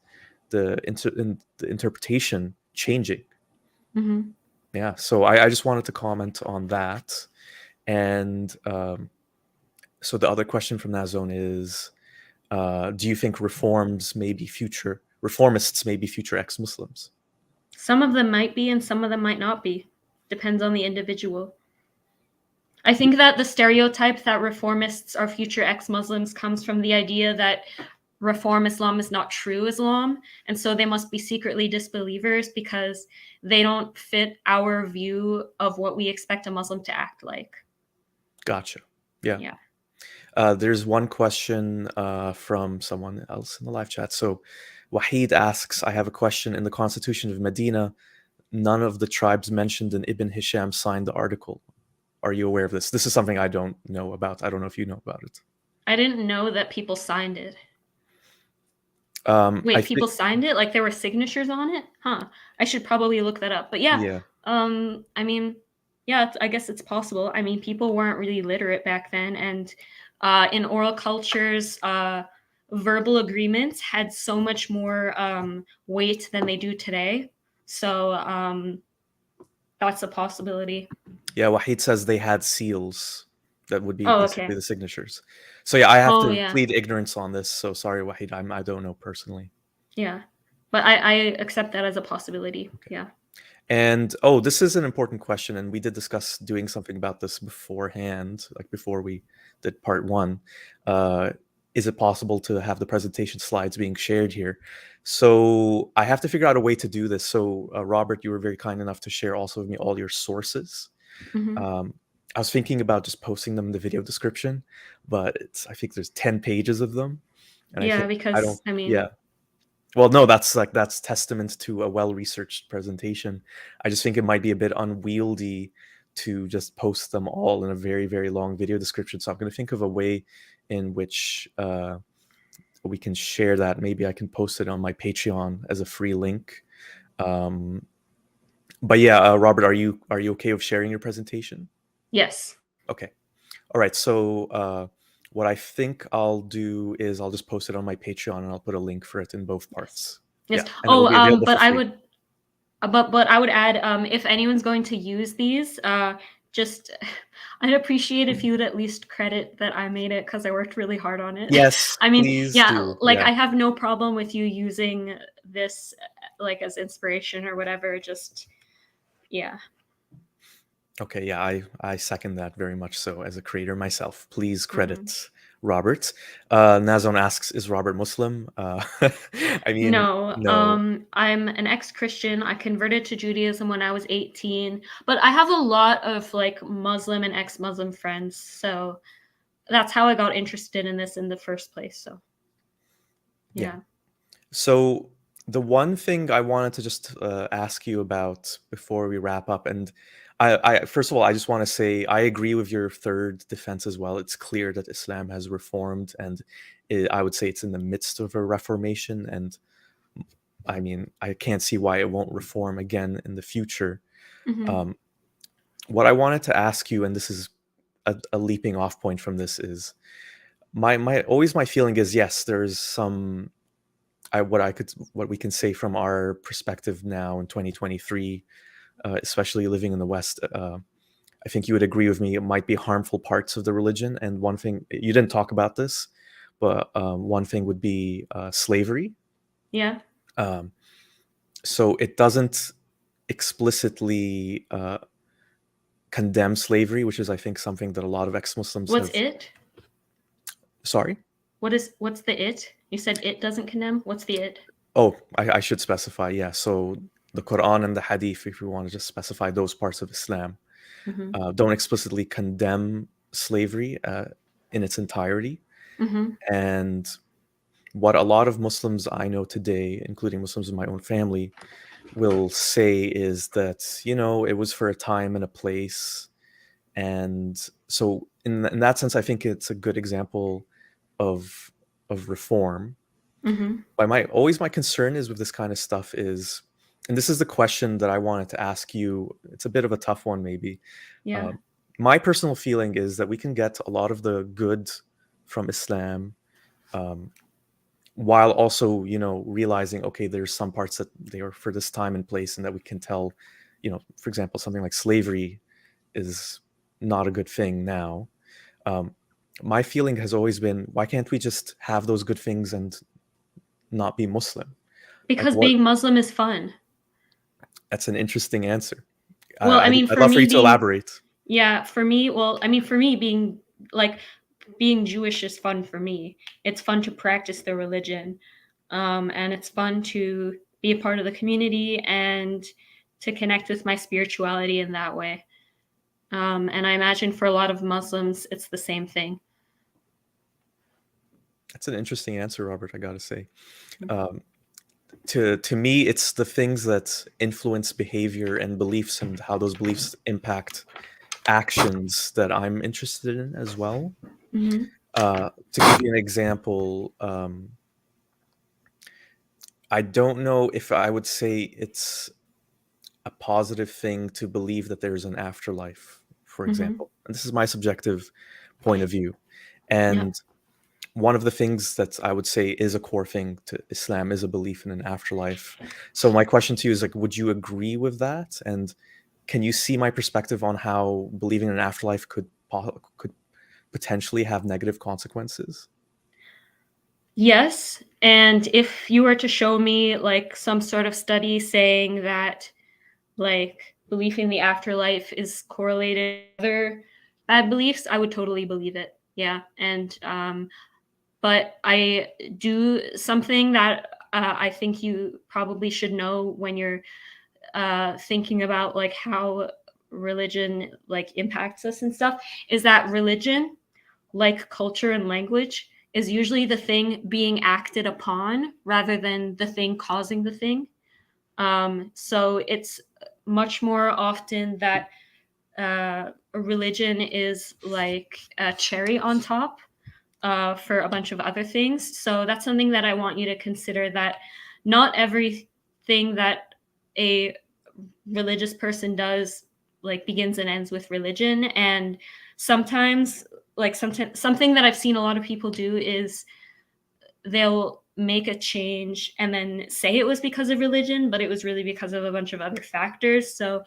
the interpretation changing. Hmm. Yeah, so I just wanted to comment on that. And so the other question from that zone is, do you think reformists may be future ex-Muslims? Some of them might be, and some of them might not be. Depends on the individual. I think that the stereotype that reformists are future ex Muslims comes from the idea that reform Islam is not true Islam. And so they must be secretly disbelievers because they don't fit our view of what we expect a Muslim to act like. Gotcha. Yeah. Yeah. There's one question from someone else in the live chat. So Wahid asks, I have a question. In the Constitution of Medina, none of the tribes mentioned in Ibn Hisham signed the article. Are you aware of this? This is something I don't know about. I don't know if you know about it. I didn't know that people signed it. I Wait, think, people signed it? Like there were signatures on it? Huh. I should probably look that up. But yeah, yeah, I mean, yeah, I guess it's possible. I mean, people weren't really literate back then, and in oral cultures, verbal agreements had so much more weight than they do today. So that's a possibility. yeah. Wahid says they had seals that would be Oh, basically okay. the signatures. So yeah, I have Oh, to yeah. plead ignorance on this. So sorry, Wahid. I don't know personally. Yeah. But I accept that as a possibility. Okay. Yeah. And this is an important question, and we did discuss doing something about this beforehand, like before we did part one. Uh, is it possible to have the presentation slides being shared here? So I have to figure out a way to do this. So Robert, you were very kind enough to share also with me all your sources. Hmm. Um, I was thinking about just posting them in the video description, but I think there's 10 pages of them, and I Yeah, think I don't. because I Yeah, mean, well, no, that's testament to a well-researched presentation. I just think it might be a bit unwieldy to just post them all in a very, very long video description. So I'm going to think of a way in which we can share that. Maybe I can post it on my Patreon as a free link. Um, but yeah, Robert, are you okay with sharing your presentation? yes, Okay. All right. So what I think I'll do is I'll just post it on my Patreon and I'll put a link for it in both yes, parts. yes. Yeah, and it'll be available But for I free. would, but I would add, if anyone's going to use these, just I'd appreciate if you would at least credit that I made it because I worked really hard on it. Yes, I mean, please yeah, do. like Yeah. I have no problem with you using this like as inspiration or whatever. Just yeah. Okay, yeah, I second that very much so as a creator myself. Please Hmm. credit Robert. Nazon asks, is Robert Muslim? I mean, No, no. I'm an ex-Christian. I converted to Judaism when I was 18, but I have a lot of like Muslim and ex-Muslim friends, so that's how I got interested in this in the first place. So Yeah. yeah. So the one thing I wanted to just ask you about before we wrap up, and I first of all, I just want to say I agree with your third defense as well. It's clear that Islam has reformed, and I would say it's in the midst of a reformation. And I mean, I can't see why it won't reform again in the future. Hmm. Um, what I wanted to ask you, and this is a leaping off point from this, is my always my feeling is yes, there's some what we can say from our perspective now in 2023, especially living in the West. I think you would agree with me. It might be harmful parts of the religion, and one thing you didn't talk about this, but one thing would be slavery. Yeah. Um, so it doesn't explicitly condemn slavery, which is, I think, something that a lot of ex-Muslims What's have. it? Sorry. What's the it? You said it doesn't condemn. What's the it? Oh, I should specify. Yeah. So the Quran and the Hadith, if we want to just specify those parts of Islam, Hmm. don't explicitly condemn slavery in its entirety. Hmm. And what a lot of Muslims I know today, including Muslims in my own family, will say is that, it was for a time and a place. And so in that sense, I think it's a good example of reform. Hmm. But my concern is with this kind of stuff is, and this is the question that I wanted to ask you. It's a bit of a tough one, maybe. Yeah. Um, my personal feeling is that we can get a lot of the good from Islam, um, while also, realizing, okay, there's some parts that they are for this time and place, and that we can tell, for example, something like slavery is not a good thing now. Um, my feeling has always been, why can't we just have those good things and not be Muslim? Like Because what? being Muslim is fun. That's an interesting answer. Well, I mean, I'd for love for me you to being elaborate. yeah, for me, well, I mean, for me being like being Jewish is fun for me. It's fun to practice the religion. And it's fun to be a part of the community and to connect with my spirituality in that way. And I imagine for a lot of Muslims, it's the same thing. That's an interesting answer, Robert. I gotta say. Um, to me, it's the things that influence behavior and beliefs, and how those beliefs impact actions that I'm interested in as well. Hmm. To give you an example, I don't know if I would say it's a positive thing to believe that there's an afterlife, for Hmm. example. And this is my subjective point of view. Yeah. And one of the things that I would say is a core thing to Islam is a belief in an afterlife. So my question to you is, like, would you agree with that? And can you see my perspective on how believing in an afterlife could potentially have negative consequences? Yes. And if you were to show me like some sort of study saying that like belief in the afterlife is correlated with other bad beliefs, I would totally believe it. Yeah. And but I do something that I think you probably should know when you're thinking about like how religion like impacts us and stuff, is that religion, like culture and language, is usually the thing being acted upon rather than the thing causing the thing. So it's much more often that a religion is like a cherry on top for a bunch of other things. So that's something that I want you to consider, that not everything that a religious person does like begins and ends with religion. And sometimes, like something that I've seen a lot of people do is they'll make a change and then say it was because of religion, but it was really because of a bunch of other factors. So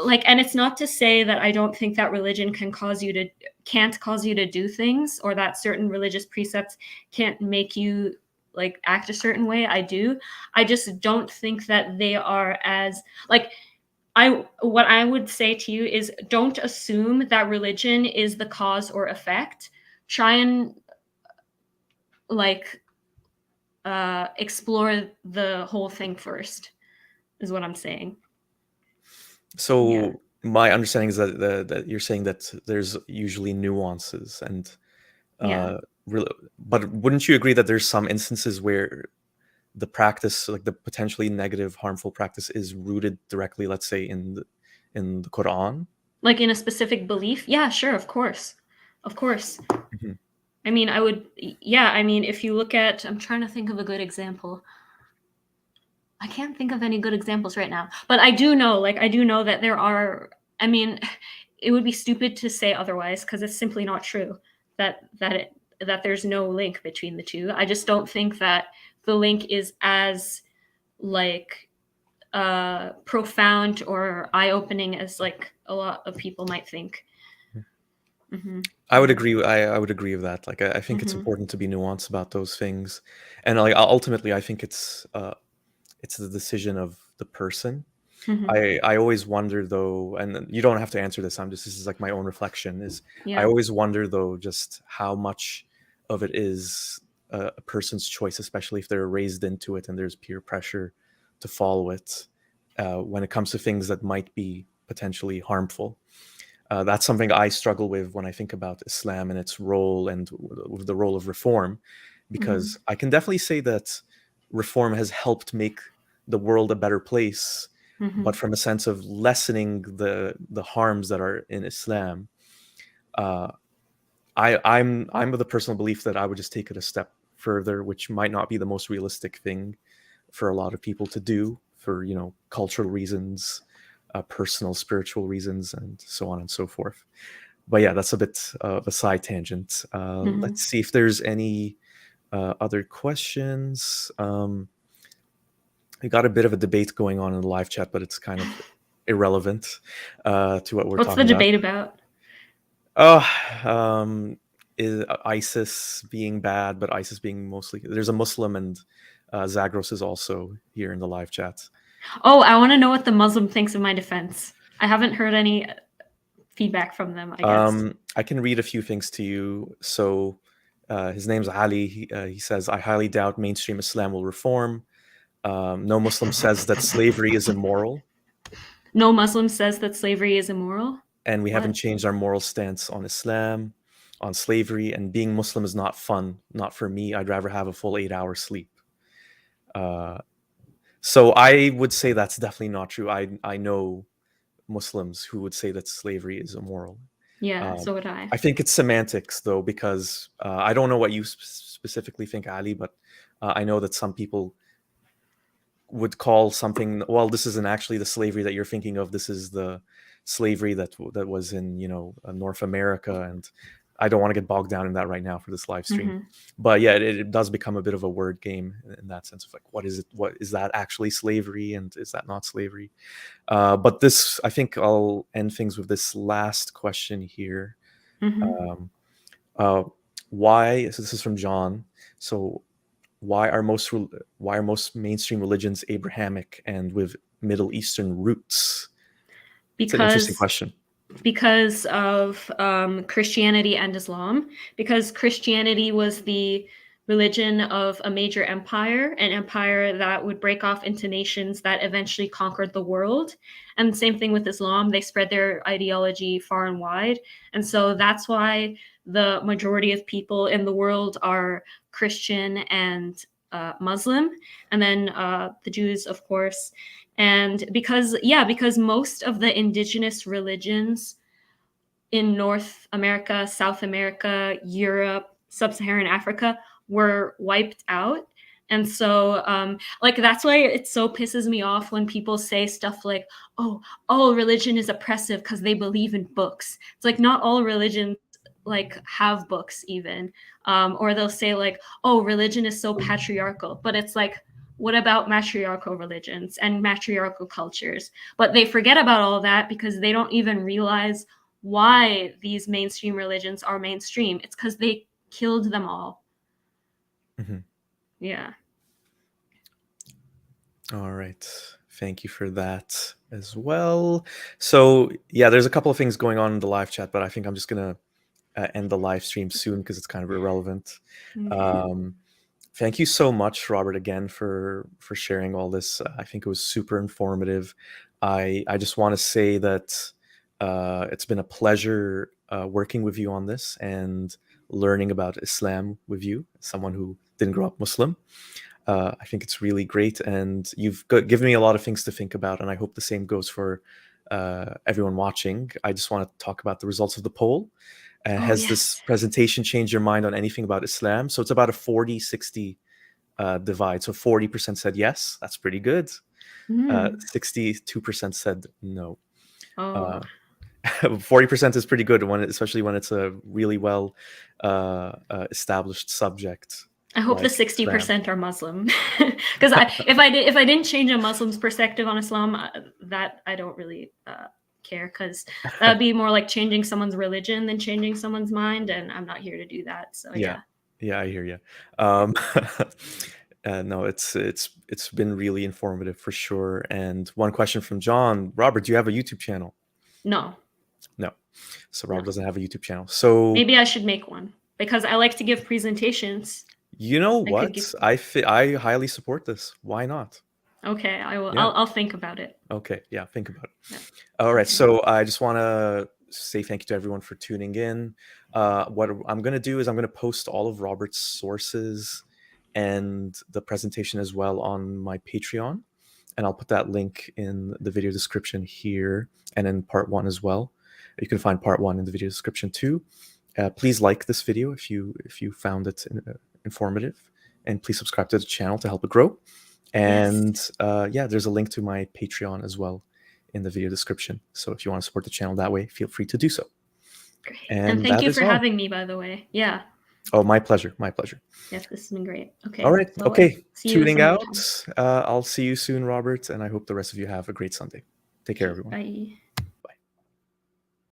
like, and it's not to say that I don't think that religion can't cause you to do things, or that certain religious precepts can't make you like act a certain way. I do. I just don't think that they are as like, I what I would say to you is, don't assume that religion is the cause or effect. Try and like explore the whole thing first, is what I'm saying. Yeah. So my understanding is that you're saying that there's usually nuances and Yeah. uh, but wouldn't you agree that there's some instances where the practice, like the potentially negative, harmful practice, is rooted directly, let's say, in the Quran? Like in a specific belief? Yeah, sure, of course. Of course. Mhm. I mean, yeah, I mean, if you look at, I'm trying to think of a good example. I can't think of any good examples right now, but I do know, that there are, I mean, it would be stupid to say otherwise because it's simply not true that there's no link between the two. I just don't think that the link is as like profound or eye-opening as like a lot of people might think. Mhm. I would Yeah. agree. I would agree with that. Like, I think it's Mhm. important to be nuanced about those things, and like ultimately, I think it's the decision of the person. Mhm. I always wonder though, and you don't have to answer this. This is like my own reflection. Is I Yeah. always wonder though, just how much of it is a person's choice, especially if they're raised into it and there's peer pressure to follow it. When it comes to things that might be potentially harmful, that's something I struggle with when I think about Islam and its role and with the role of reform, Mhm. because I can definitely say that reform has helped make the world a better place, but Mhm. from a sense of lessening the harms that are in Islam. Uh, I'm of the personal belief that I would just take it a step further, which might not be the most realistic thing for a lot of people to do for cultural reasons, personal spiritual reasons, and so on and so forth. But yeah, that's a bit of a side tangent. Mhm. Let's see if there's any other questions. We got a bit of a debate going on in the live chat, but it's kind of irrelevant to what we're What's the talking about. debate about? Oh, is ISIS being bad, but ISIS being mostly. There's a Muslim, and Zagros is also here in the live chat. Oh, I want to know what the Muslim thinks of my defense. I haven't heard any feedback from them, I guess. I can read a few things to you. So, his name's Ali. He says, "I highly doubt mainstream Islam will reform. No Muslim says that slavery is immoral, No Muslim says that slavery is immoral. and we haven't What? changed our moral stance on Islam, on slavery, and being Muslim is not fun. Not for me. I'd rather have a full 8 hours sleep." Uh, so I would say that's definitely not true. I know Muslims who would say that slavery is immoral. Yeah, Um, so would I. I think it's semantics, though, because I don't know what you specifically think, Ali, but I know that some people would call something, well, this isn't actually the slavery that you're thinking of. This is the slavery that was in North America, and I don't want to get bogged down in that right now for this live stream. Mhm. But yeah, it does become a bit of a word game in that sense of like, what is it? What is that actually slavery, and is that not slavery? But this, I think, I'll end things with this last question here. Mhm. Um, uh, why? So this is from John. So why are most mainstream religions Abrahamic and with Middle Eastern roots? It's an interesting question. Because of Christianity and Islam, because Christianity was the religion of a major empire, an empire that would break off into nations that eventually conquered the world. And the same thing with Islam, they spread their ideology far and wide. And so that's why the majority of people in the world are Christian and Muslim, and then the Jews, of course. And because most of the indigenous religions in North America, South America, Europe, Sub-Saharan Africa were wiped out. And so, like, that's why it so pisses me off when people say stuff like, oh, all religion is oppressive because they believe in books. It's like, not all religions like have books even. Or they'll say like, oh, religion is so patriarchal. But it's like, what about matriarchal religions and matriarchal cultures? But they forget about all that because they don't even realize why these mainstream religions are mainstream. It's because they killed them all. Mm-hmm. Yeah. All right. Thank you for that as well. So yeah, there's a couple of things going on in the live chat, but I think I'm just gonna end the live stream soon because it's kind of irrelevant. Thank you so much, Robert, again for sharing all this. I think it was super informative. I just want to say that it's been a pleasure working with you on this and learning about Islam with you, someone who didn't grow up Muslim. I think it's really great, and you've given me a lot of things to think about, and I hope the same goes for everyone watching. I just want to talk about the results of the poll. Has this presentation changed your mind on anything about Islam? So it's about a 40-60 divide. So 40% said yes, that's pretty good. 62% said no. 40% is pretty good, especially when it's a really well established subject. I hope like the 60% are Muslim, because if I didn't change a Muslim's perspective on Islam, that I don't really care, because that'd be more like changing someone's religion than changing someone's mind, and I'm not here to do that. So yeah, I hear you. No, it's been really informative for sure. And one question from John: Robert, do you have a YouTube channel? No. So Robert doesn't have a YouTube channel. So maybe I should make one, because I like to give presentations. You know what? I highly support this. Why not? Okay, I will. Yeah. I'll think about it. Okay, yeah, think about it. Yeah. All right, so I just want to say thank you to everyone for tuning in. What I'm going to do is I'm going to post all of Robert's sources and the presentation as well on my Patreon, and I'll put that link in the video description here and in part 1 as well. You can find part 1 in the video description too. Please like this video if you found it informative, and please subscribe to the channel to help it grow. And yeah, there's a link to my Patreon as well in the video description. So if you want to support the channel that way, feel free to do so. Great. And thank you for having me, by the way. Yeah. Oh, my pleasure. My pleasure. Yes, this has been great. Okay. All right. Well, okay. Tuning out. I'll see you soon, Robert, and I hope the rest of you have a great Sunday. Take care, everyone. Bye.